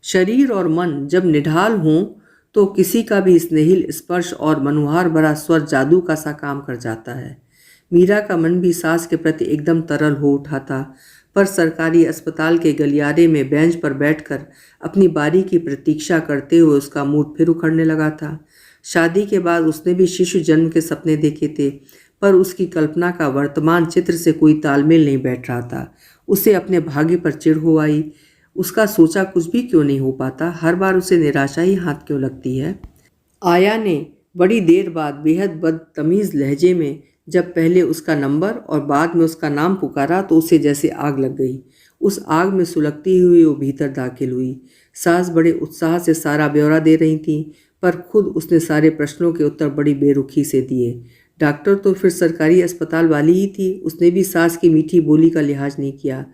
शरीर और मन जब निढाल हों तो किसी का भी स्नेहिल स्पर्श और मनुहार भरा स्वर जादू का सा काम कर जाता है। मीरा का मन भी सास के प्रति एकदम तरल हो उठा था, पर सरकारी अस्पताल के गलियारे में बेंच पर बैठकर अपनी बारी की प्रतीक्षा करते हुए उसका मूड फिर उखड़ने लगा था। शादी के बाद उसने भी शिशु जन्म के सपने देखे थे, पर उसकी कल्पना का वर्तमान चित्र से कोई तालमेल नहीं बैठ रहा था। उसे अपने भाग्य पर चिढ़ हो आई। उसका सोचा कुछ भी क्यों नहीं हो पाता, हर बार उसे निराशा ही हाथ क्यों लगती है। आया ने बड़ी देर बाद बेहद बदतमीज़ लहजे में जब पहले उसका नंबर और बाद में उसका नाम पुकारा तो उसे जैसे आग लग गई। उस आग में सुलगती हुई वो भीतर दाखिल हुई। सास बड़े उत्साह से सारा ब्यौरा दे रही थी, पर खुद उसने सारे प्रश्नों के उत्तर बड़ी बेरुखी से दिए। डॉक्टर तो फिर सरकारी अस्पताल वाली ही थी, उसने भी सास की मीठी बोली का लिहाज नहीं किया।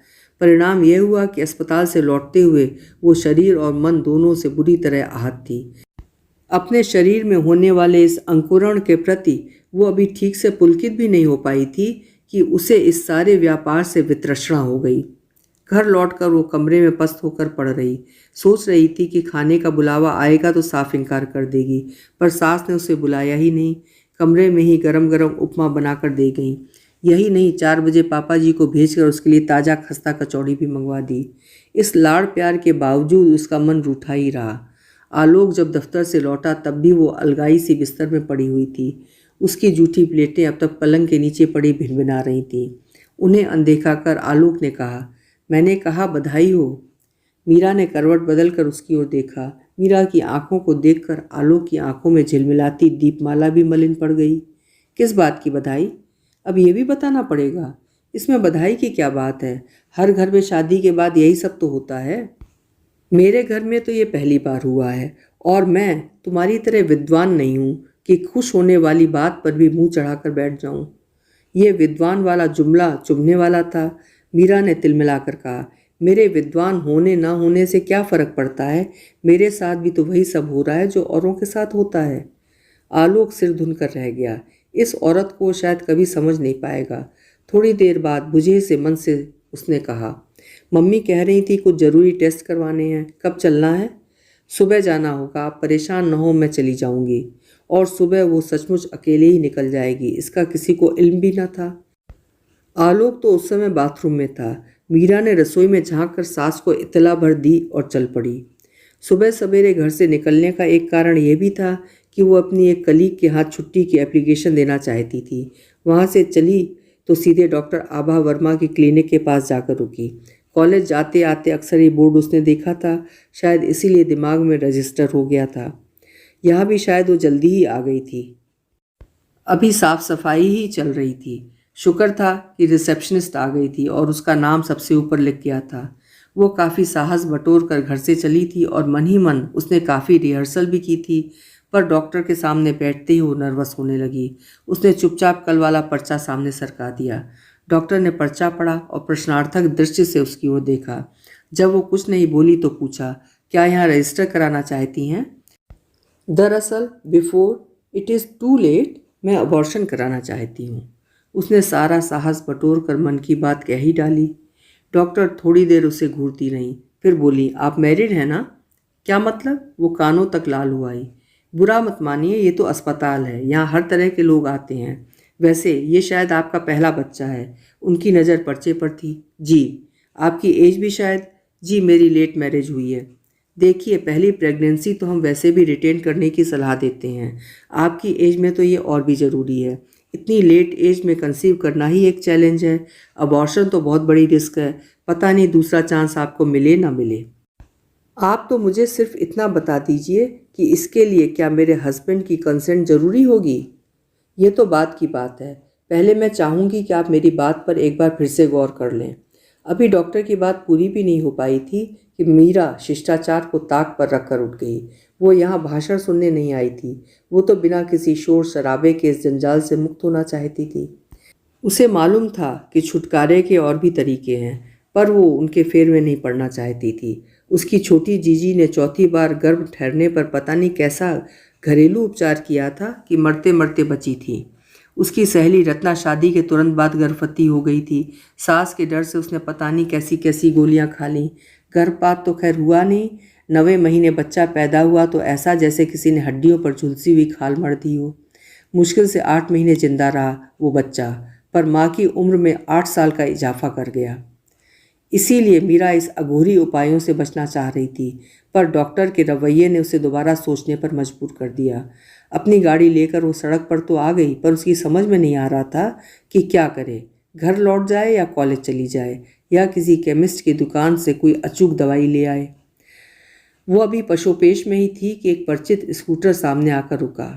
परिणाम यह हुआ कि अस्पताल से लौटते हुए वो शरीर और मन दोनों से बुरी तरह आहत थी। अपने शरीर में होने वाले इस अंकुरण के प्रति वो अभी ठीक से पुलकित भी नहीं हो पाई थी कि उसे इस सारे व्यापार से वितृष्णा हो गई। घर लौटकर वो कमरे में पस्त होकर पड़ रही। सोच रही थी कि खाने का बुलावा आएगा तो साफ इनकार कर देगी, पर सास ने उसे बुलाया ही नहीं। कमरे में ही गरम गरम उपमा बनाकर दे गई। यही नहीं, 4 बजे पापा जी को भेजकर उसके लिए ताज़ा खस्ता कचौड़ी भी मंगवा दी। इस लाड़ प्यार के बावजूद उसका मन रूठा ही रहा। आलोक जब दफ्तर से लौटा तब भी वो अलगाई सी बिस्तर में पड़ी हुई थी। उसकी जूठी प्लेटें अब तक पलंग के नीचे पड़ी भिनभिना रही थीं। उन्हें अनदेखा कर आलोक ने कहा, मैंने कहा बधाई हो। मीरा ने करवट बदलकर उसकी ओर देखा। मीरा की आंखों को देखकर आलोक की आंखों में झिलमिलाती दीपमाला भी मलिन पड़ गई। किस बात की बधाई? अब ये भी बताना पड़ेगा। इसमें बधाई की क्या बात है? हर घर में शादी के बाद यही सब तो होता है। मेरे घर में तो ये पहली बार हुआ है, और मैं तुम्हारी तरह विद्वान नहीं हूँ कि खुश होने वाली बात पर भी मुंह चढ़ाकर बैठ जाऊं। ये विद्वान वाला जुमला चुभने वाला था। मीरा ने तिलमिलाकर कहा, मेरे विद्वान होने ना होने से क्या फर्क पड़ता है? मेरे साथ भी तो वही सब हो रहा है जो औरों के साथ होता है। आलोक सिर धुनकर रह गया। इस औरत को शायद कभी समझ नहीं पाएगा। थोड़ी देर बाद बुझे से मन से उसने कहा, मम्मी कह रही थी कुछ ज़रूरी टेस्ट करवाने हैं, कब चलना है? सुबह जाना होगा, आप परेशान न हो, मैं चली जाऊंगी। और सुबह वो सचमुच अकेले ही निकल जाएगी, इसका किसी को इल्म भी न था। आलोक तो उस समय बाथरूम में था। मीरा ने रसोई में झांक कर सास को इत्तला भर दी और चल पड़ी। सुबह सवेरे घर से निकलने का एक कारण यह भी था कि वो अपनी एक कलीग के हाथ छुट्टी की एप्लीकेशन देना चाहती थी। वहाँ से चली तो सीधे डॉक्टर आभा वर्मा की क्लिनिक के पास जाकर रुकी। कॉलेज जाते आते अक्सर ये बोर्ड उसने देखा था, शायद इसीलिए दिमाग में रजिस्टर हो गया था। यहाँ भी शायद वो जल्दी ही आ गई थी। अभी साफ सफाई ही चल रही थी। शुक्र था कि रिसेप्शनिस्ट आ गई थी और उसका नाम सबसे ऊपर लिख गया था। वो काफ़ी साहस बटोर कर घर से चली थी और मन ही मन उसने काफ़ी रिहर्सल भी की थी, पर डॉक्टर के सामने बैठते ही वो नर्वस होने लगी। उसने चुपचाप कल वाला पर्चा सामने सरका दिया। डॉक्टर ने पर्चा पढ़ा और प्रश्नार्थक दृष्टि से उसकी ओर देखा। जब वो कुछ नहीं बोली तो पूछा, क्या यहाँ रजिस्टर कराना चाहती हैं? दरअसल before it is too late मैं अबॉर्शन कराना चाहती हूँ। उसने सारा साहस बटोर कर मन की बात कह ही डाली। डॉक्टर थोड़ी देर उसे घूरती रही, फिर बोली, आप मैरिड हैं ना? क्या मतलब? वो कानों तक लाल हुआ आई। बुरा मत मानिए, ये तो अस्पताल है, यहाँ हर तरह के लोग आते हैं। वैसे ये शायद आपका पहला बच्चा है। उनकी नज़र पर्चे पर थी। जी। आपकी एज भी शायद? जी, मेरी लेट मैरिज हुई है। देखिए, पहली प्रेगनेंसी तो हम वैसे भी रिटेन करने की सलाह देते हैं। आपकी एज में तो ये और भी ज़रूरी है। इतनी लेट एज में कंसीव करना ही एक चैलेंज है। अबॉर्शन तो बहुत बड़ी रिस्क है। पता नहीं दूसरा चांस आपको मिले ना मिले। आप तो मुझे सिर्फ इतना बता दीजिए कि इसके लिए क्या मेरे हस्बैंड की कंसेंट ज़रूरी होगी? ये तो बात की बात है। पहले मैं चाहूँगी कि आप मेरी बात पर एक बार फिर से गौर कर लें। अभी डॉक्टर की बात पूरी भी नहीं हो पाई थी कि मीरा शिष्टाचार को ताक पर रखकर उठ गई। वो यहाँ भाषण सुनने नहीं आई थी। वो तो बिना किसी शोर शराबे के इस जंजाल से मुक्त होना चाहती थी। उसे मालूम था कि छुटकारे के और भी तरीके हैं, पर वो उनके फेर में नहीं पड़ना चाहती थी। उसकी छोटी जीजी ने चौथी बार गर्भ ठहरने पर पता नहीं कैसा घरेलू उपचार किया था कि मरते मरते बची थी। उसकी सहेली रत्ना शादी के तुरंत बाद गर्भवती हो गई थी। सास के डर से उसने पता नहीं कैसी कैसी गोलियां खा लीं। गर्भपात तो खैर हुआ नहीं। 9वें महीने बच्चा पैदा हुआ तो ऐसा जैसे किसी ने हड्डियों पर झुलसी हुई खाल मर दी हो। मुश्किल से 8 महीने जिंदा रहा वो बच्चा, पर माँ की उम्र में 8 साल का इजाफा कर गया। इसीलिए मीरा इस अघोरी उपायों से बचना चाह रही थी, पर डॉक्टर के रवैये ने उसे दोबारा सोचने पर मजबूर कर दिया। अपनी गाड़ी लेकर वो सड़क पर तो आ गई, पर उसकी समझ में नहीं आ रहा था कि क्या करे। घर लौट जाए या कॉलेज चली जाए या किसी केमिस्ट की दुकान से कोई अचूक दवाई ले आए। वो अभी पशोपेश में ही थी कि एक परिचित स्कूटर सामने आकर रुका।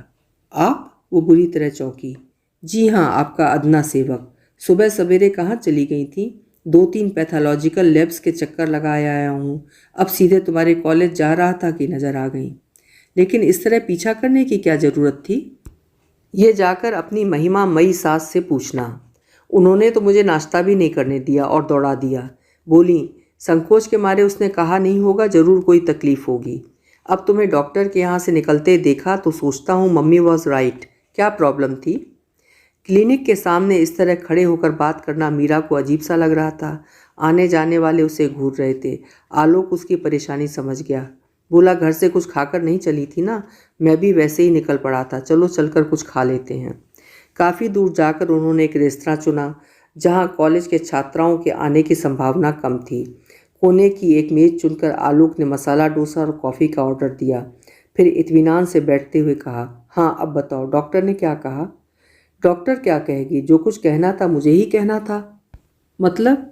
आप? वो बुरी तरह चौंकी। जी हाँ, आपका अदना सेवक। सुबह सवेरे कहाँ चली गई थी? 2-3 पैथोलॉजिकल लैब्स के चक्कर लगा आया हूँ। अब सीधे तुम्हारे कॉलेज जा रहा था कि नज़र आ गई। लेकिन इस तरह पीछा करने की क्या ज़रूरत थी? ये जाकर अपनी महिमा मई सास से पूछना। उन्होंने तो मुझे नाश्ता भी नहीं करने दिया और दौड़ा दिया। बोली, संकोच के मारे उसने कहा नहीं होगा, ज़रूर कोई तकलीफ़ होगी। अब तुम्हें डॉक्टर के यहाँ से निकलते देखा तो सोचता हूँ मम्मी वॉज राइट। क्या प्रॉब्लम थी? क्लिनिक के सामने इस तरह खड़े होकर बात करना मीरा को अजीब सा लग रहा था। आने जाने वाले उसे घूर रहे थे। आलोक उसकी परेशानी समझ गया। बोला, घर से कुछ खाकर नहीं चली थी ना? मैं भी वैसे ही निकल पड़ा था, चलो चलकर कुछ खा लेते हैं। काफ़ी दूर जाकर उन्होंने एक रेस्तरां चुना जहां कॉलेज के छात्राओं के आने की संभावना कम थी। कोने की एक मेज़ चुनकर आलोक ने मसाला डोसा और कॉफ़ी का ऑर्डर दिया। फिर इत्मीनान से बैठते हुए कहा, हाँ अब बताओ, डॉक्टर ने क्या कहा? डॉक्टर क्या कहेगी? जो कुछ कहना था मुझे ही कहना था। मतलब?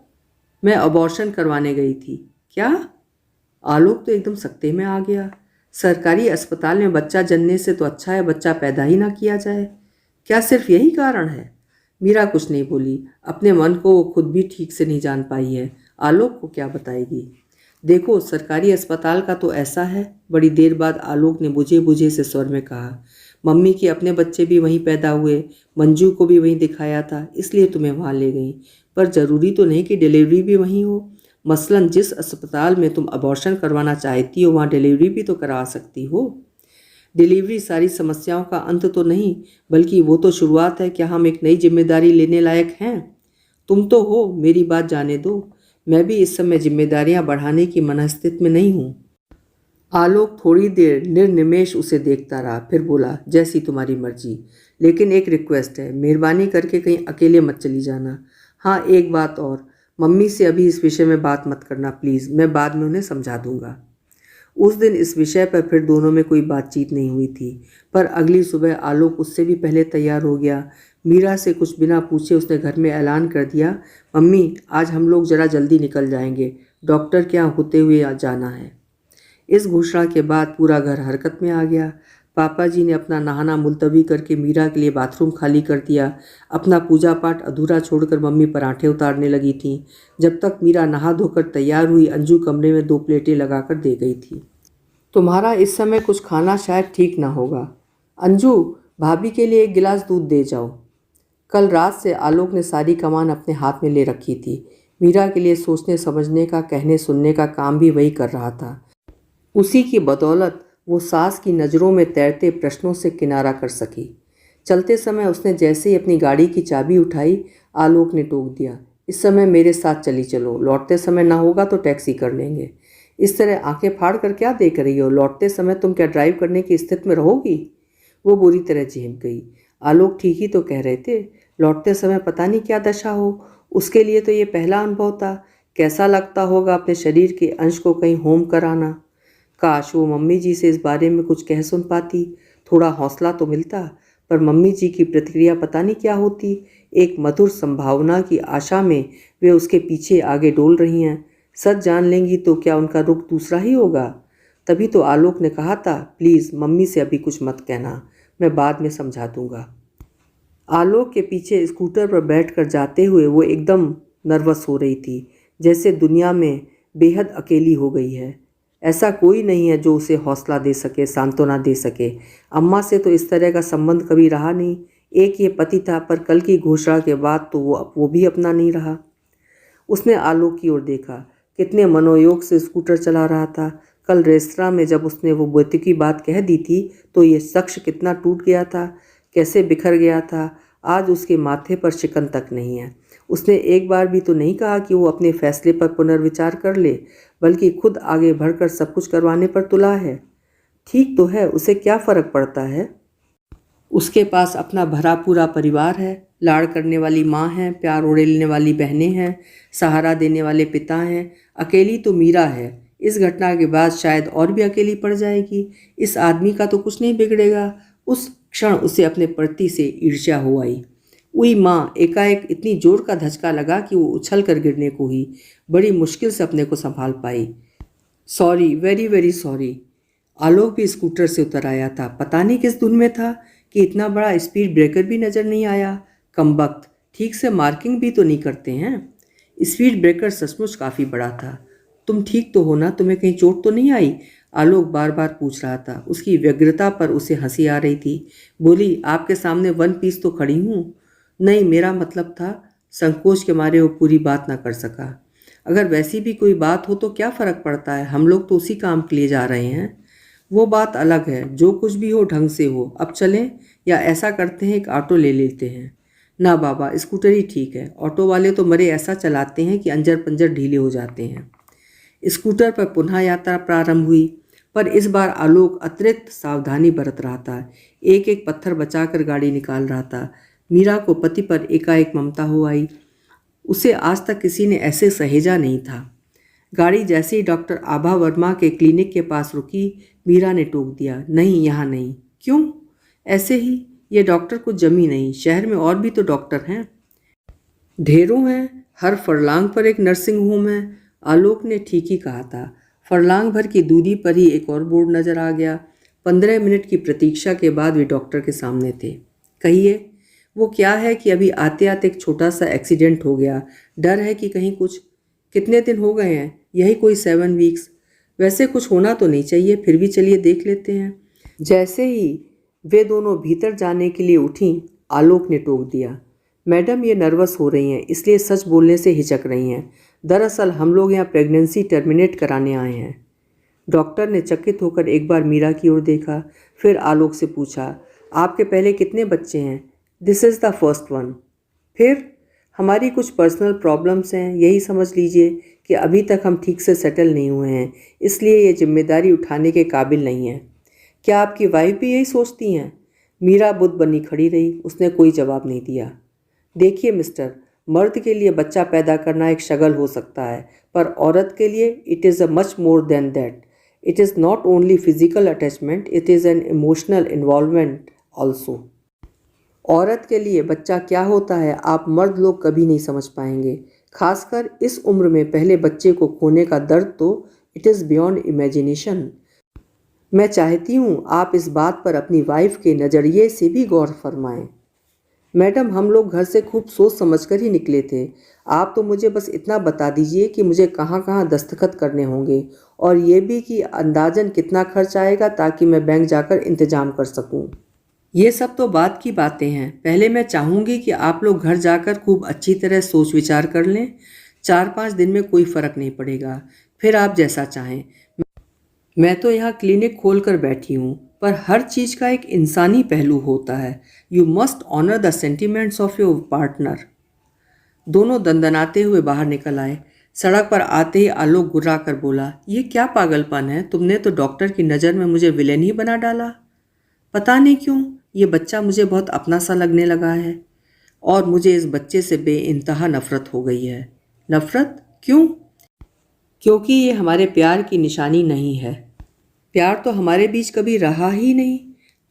मैं अबॉर्शन करवाने गई थी। क्या? आलोक तो एकदम सकते में आ गया। सरकारी अस्पताल में बच्चा जनने से तो अच्छा है बच्चा पैदा ही ना किया जाए। क्या सिर्फ यही कारण है? मीरा कुछ नहीं बोली। अपने मन को वो खुद भी ठीक से नहीं जान पाई है। आलोक को क्या बताएगी? देखो, सरकारी अस्पताल का तो ऐसा है। बड़ी देर बाद आलोक ने बुझे बुझे से स्वर में कहा, मम्मी के अपने बच्चे भी वहीं पैदा हुए, मंजू को भी वहीं दिखाया था, इसलिए तुम्हें वहाँ ले गई। पर ज़रूरी तो नहीं कि डिलीवरी भी वहीं हो। मसलन जिस अस्पताल में तुम अबॉर्शन करवाना चाहती हो वहाँ डिलीवरी भी तो करा सकती हो। डिलीवरी सारी समस्याओं का अंत तो नहीं, बल्कि वो तो शुरुआत है। क्या हम एक नई जिम्मेदारी लेने लायक हैं? तुम तो हो, मेरी बात जाने दो। मैं भी इस समय जिम्मेदारियां बढ़ाने की मनस्थिति में नहीं हूँ। आलोक थोड़ी देर निर्निमेष उसे देखता रहा, फिर बोला, जैसी तुम्हारी मर्जी, लेकिन एक रिक्वेस्ट है, मेहरबानी करके कहीं अकेले मत चली जाना। हाँ, एक बात और, मम्मी से अभी इस विषय में बात मत करना प्लीज़, मैं बाद में उन्हें समझा दूंगा। उस दिन इस विषय पर फिर दोनों में कोई बातचीत नहीं हुई थी, पर अगली सुबह आलोक उससे भी पहले तैयार हो गया। मीरा से कुछ बिना पूछे उसने घर में ऐलान कर दिया, मम्मी आज हम लोग ज़रा जल्दी निकल जाएंगे, डॉक्टर के यहाँ होते हुए जाना है। इस घोषणा के बाद पूरा घर हरकत में आ गया। पापा जी ने अपना नहाना मुलतवी करके मीरा के लिए बाथरूम खाली कर दिया। अपना पूजा पाठ अधूरा छोड़कर मम्मी पराठे उतारने लगी थीं। जब तक मीरा नहा धोकर तैयार हुई, अंजू कमरे में 2 प्लेटें लगाकर दे गई थी। तुम्हारा इस समय कुछ खाना शायद ठीक ना होगा। अंजू, भाभी के लिए 1 गिलास दूध दे जाओ। कल रात से आलोक ने सारी कमान अपने हाथ में ले रखी थी। मीरा के लिए सोचने समझने का, कहने सुनने का काम भी वही कर रहा था। उसी की बदौलत वो सास की नज़रों में तैरते प्रश्नों से किनारा कर सकी। चलते समय उसने जैसे ही अपनी गाड़ी की चाबी उठाई, आलोक ने टोक दिया, इस समय मेरे साथ चली चलो, लौटते समय ना होगा तो टैक्सी कर लेंगे। इस तरह आंखें फाड़ कर क्या देख रही हो? लौटते समय तुम क्या ड्राइव करने की स्थिति में रहोगी? वो बुरी तरह झेम गई। आलोक ठीक ही तो कह रहे थे, लौटते समय पता नहीं क्या दशा हो। उसके लिए तो ये पहला अनुभव था। कैसा लगता होगा अपने शरीर के अंश को कहीं होम कराना। काश वो मम्मी जी से इस बारे में कुछ कह सुन पाती, थोड़ा हौसला तो मिलता। पर मम्मी जी की प्रतिक्रिया पता नहीं क्या होती। एक मधुर संभावना की आशा में वे उसके पीछे आगे डोल रही हैं। सच जान लेंगी तो क्या उनका रुख दूसरा ही होगा? तभी तो आलोक ने कहा था, प्लीज़ मम्मी से अभी कुछ मत कहना, मैं बाद में समझा दूंगा। आलोक के पीछे स्कूटर पर बैठकर जाते हुए वो एकदम नर्वस हो रही थी, जैसे दुनिया में बेहद अकेली हो गई है। ऐसा कोई नहीं है जो उसे हौसला दे सके, सांत्वना दे सके। अम्मा से तो इस तरह का संबंध कभी रहा नहीं। एक ये पति था, पर कल की घोषणा के बाद तो वो भी अपना नहीं रहा। उसने आलोक की ओर देखा, कितने मनोयोग से स्कूटर चला रहा था। कल रेस्तरां में जब उसने वो बेतुकी बात कह दी थी तो ये शख्स कितना टूट गया था, कैसे बिखर गया था। आज उसके माथे पर शिकन तक नहीं है। उसने एक बार भी तो नहीं कहा कि वो अपने फैसले पर पुनर्विचार कर ले, बल्कि खुद आगे बढ़कर सब कुछ करवाने पर तुला है। ठीक तो है, उसे क्या फ़र्क पड़ता है? उसके पास अपना भरा पूरा परिवार है, लाड़ करने वाली माँ है, प्यार उड़ेलने वाली बहनें हैं, सहारा देने वाले पिता हैं। अकेली तो मीरा है। इस घटना के बाद शायद और भी अकेली पड़ जाएगी। इस आदमी का तो कुछ नहीं बिगड़ेगा। उस क्षण उसे अपने पति से ईर्ष्या हो आई। उई माँ, एकाएक इतनी जोर का धचका लगा कि वो उछल कर गिरने को ही बड़ी मुश्किल से अपने को संभाल पाई। Sorry, very very sorry. Alok भी स्कूटर से उतर आया था। पता नहीं किस धुन में था कि इतना बड़ा स्पीड ब्रेकर भी नज़र नहीं आया। कमबख्त, ठीक से मार्किंग भी तो नहीं करते हैं। स्पीड ब्रेकर सचमुच काफ़ी बड़ा था। तुम ठीक तो हो ना? तुम्हें कहीं चोट तो नहीं आई? आलोक बार बार पूछ रहा था। उसकी व्यग्रता पर उसे हंसी आ रही थी। बोली, आपके सामने 1 पीस तो खड़ी हूँ। नहीं, मेरा मतलब था। संकोच के मारे वो पूरी बात ना कर सका। अगर वैसी भी कोई बात हो तो क्या फ़र्क पड़ता है, हम लोग तो उसी काम के लिए जा रहे हैं। वो बात अलग है, जो कुछ भी हो ढंग से हो। अब चलें, या ऐसा करते हैं एक ऑटो ले लेते हैं। ना बाबा, स्कूटर ही ठीक है। ऑटो वाले तो मरे ऐसा चलाते हैं कि अंजर पंजर ढीले हो जाते हैं। स्कूटर पर पुनः यात्रा प्रारंभ हुई, पर इस बार आलोक अतिरिक्त सावधानी बरत रहा था। एक एक पत्थर बचाकर गाड़ी निकाल रहा था। मीरा को पति पर एकाएक ममता हो आई। उसे आज तक किसी ने ऐसे सहेजा नहीं था। गाड़ी जैसे ही डॉक्टर आभा वर्मा के क्लिनिक के पास रुकी, मीरा ने टोक दिया, नहीं यहाँ नहीं। क्यों? ऐसे ही। ये डॉक्टर कुछ जमी नहीं, शहर में और भी तो डॉक्टर हैं, ढेरों हैं। हर फरलांग पर एक नर्सिंग होम है। आलोक ने ठीक ही कहा था। फरलांग भर की दूरी पर ही एक और बोर्ड नजर आ गया। 15 मिनट की प्रतीक्षा के बाद वे डॉक्टर के सामने थे। कहिए, वो क्या है कि अभी आते आते एक छोटा सा एक्सीडेंट हो गया। डर है कि कहीं कुछ। कितने दिन हो गए हैं? यही कोई 7 वीक्स। वैसे कुछ होना तो नहीं चाहिए, फिर भी चलिए देख लेते हैं। जैसे ही वे दोनों भीतर जाने के लिए उठी, आलोक ने टोक दिया, मैडम ये नर्वस हो रही हैं, इसलिए सच बोलने से हिचक रही हैं। दरअसल हम लोग यहाँ प्रेगनेंसी टर्मिनेट कराने आए हैं। डॉक्टर ने चकित होकर एक बार मीरा की ओर देखा, फिर आलोक से पूछा, आपके पहले कितने बच्चे हैं? This is the first one. फिर हमारी कुछ पर्सनल प्रॉब्लम्स हैं, यही समझ लीजिए कि अभी तक हम ठीक से सेटल नहीं हुए हैं, इसलिए ये जिम्मेदारी उठाने के काबिल नहीं है। क्या आपकी वाइफ भी यही सोचती हैं? मीरा बुद्ध बनी खड़ी रही, उसने कोई जवाब नहीं दिया। देखिए मिस्टर, मर्द के लिए बच्चा पैदा करना एक शगल हो सकता है, पर औरत के लिए it is a much more than that. It is not only physical attachment, it is an emotional involvement also. औरत के लिए बच्चा क्या होता है आप मर्द लोग कभी नहीं समझ पाएंगे। खासकर इस उम्र में पहले बच्चे को खोने का दर्द तो इट इज़ बियॉन्ड इमेजिनेशन। मैं चाहती हूँ आप इस बात पर अपनी वाइफ के नज़रिए से भी गौर फरमाएं। मैडम, हम लोग घर से खूब सोच समझ कर ही निकले थे। आप तो मुझे बस इतना बता दीजिए कि मुझे कहाँ कहाँ दस्तखत करने होंगे, और ये भी कि अंदाजन कितना खर्च आएगा, ताकि मैं बैंक जाकर इंतज़ाम कर सकूं। ये सब तो बात की बातें हैं। पहले मैं चाहूँगी कि आप लोग घर जाकर खूब अच्छी तरह सोच विचार कर लें। 4-5 दिन में कोई फ़र्क नहीं पड़ेगा, फिर आप जैसा चाहें। मैं तो यहाँ क्लिनिक खोल कर बैठी हूँ, पर हर चीज़ का एक इंसानी पहलू होता है। You must honour the sentiments of your partner. दोनों दंदनाते हुए बाहर निकल आए। सड़क पर आते ही आलोक गुर्रा कर बोला, ये क्या पागलपन है? तुमने तो डॉक्टर की नज़र में मुझे विलेन ही बना डाला। पता नहीं क्यों ये बच्चा मुझे बहुत अपना सा लगने लगा है, और मुझे इस बच्चे से बेइंतहा नफ़रत हो गई है। नफ़रत क्यों? क्योंकि ये हमारे प्यार की निशानी नहीं है। प्यार तो हमारे बीच कभी रहा ही नहीं।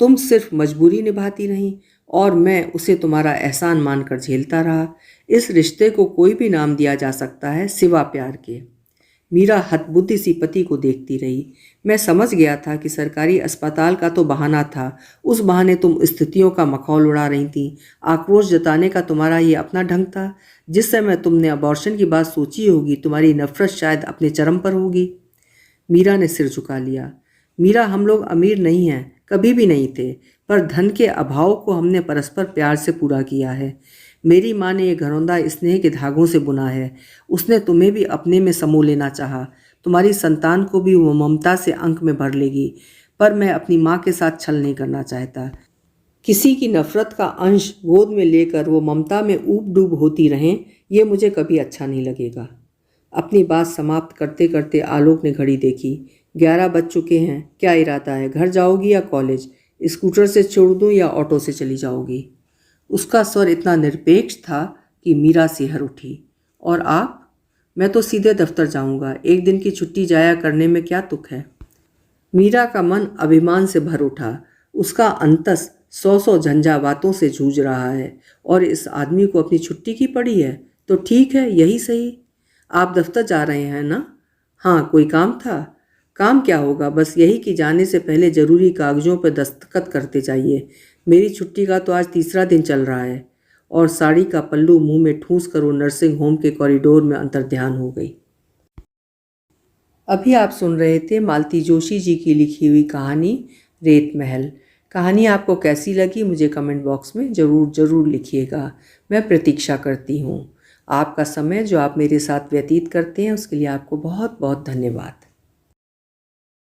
तुम सिर्फ मजबूरी निभाती रहीं, और मैं उसे तुम्हारा एहसान मानकर झेलता रहा। इस रिश्ते को कोई भी नाम दिया जा सकता है सिवा प्यार के। मीरा हतबुद्धि सी पति को देखती रही। मैं समझ गया था कि सरकारी अस्पताल का तो बहाना था, उस बहाने तुम स्थितियों का मखौल उड़ा रही थी। आक्रोश जताने का तुम्हारा ये अपना ढंग था। जिस समय तुमने अबॉर्शन की बात सोची होगी, तुम्हारी नफरत शायद अपने चरम पर होगी। मीरा ने सिर झुका लिया। मीरा, हम लोग अमीर नहीं हैं, कभी भी नहीं थे, पर धन के अभाव को हमने परस्पर प्यार से पूरा किया है। मेरी माँ ने यह घरौंदा स्नेह के धागों से बुना है। उसने तुम्हें भी अपने में समो लेना चाहा। तुम्हारी संतान को भी वो ममता से अंक में भर लेगी, पर मैं अपनी माँ के साथ छल नहीं करना चाहता। किसी की नफरत का अंश गोद में लेकर वो ममता में ऊब डूब होती रहें, ये मुझे कभी अच्छा नहीं लगेगा। अपनी बात समाप्त करते करते आलोक ने घड़ी देखी। 11 बज चुके हैं। क्या इरादा है? घर जाओगी या कॉलेज? स्कूटर से छोड़ दूँ या ऑटो से चली जाओगी? उसका स्वर इतना निरपेक्ष था कि मीरा सिहर उठी। और आप? मैं तो सीधे दफ्तर जाऊंगा। एक दिन की छुट्टी जाया करने में क्या तुक है? मीरा का मन अभिमान से भर उठा। उसका अंतस 100 झंझावातों से जूझ रहा है, और इस आदमी को अपनी छुट्टी की पड़ी है। तो ठीक है, यही सही। आप दफ्तर जा रहे हैं ना? हाँ, कोई काम था? काम क्या होगा, बस यही कि जाने से पहले ज़रूरी कागज़ों पर दस्तखत करते जाइए। मेरी छुट्टी का तो आज 3रा दिन चल रहा है। और साड़ी का पल्लू मुंह में ठूंस कर वो नर्सिंग होम के कॉरिडोर में अंतर्ध्यान हो गई। अभी आप सुन रहे थे मालती जोशी जी की लिखी हुई कहानी रेत महल। कहानी आपको कैसी लगी मुझे कमेंट बॉक्स में ज़रूर लिखिएगा। मैं प्रतीक्षा करती हूँ। आपका समय जो आप मेरे साथ व्यतीत करते हैं उसके लिए आपको बहुत बहुत धन्यवाद।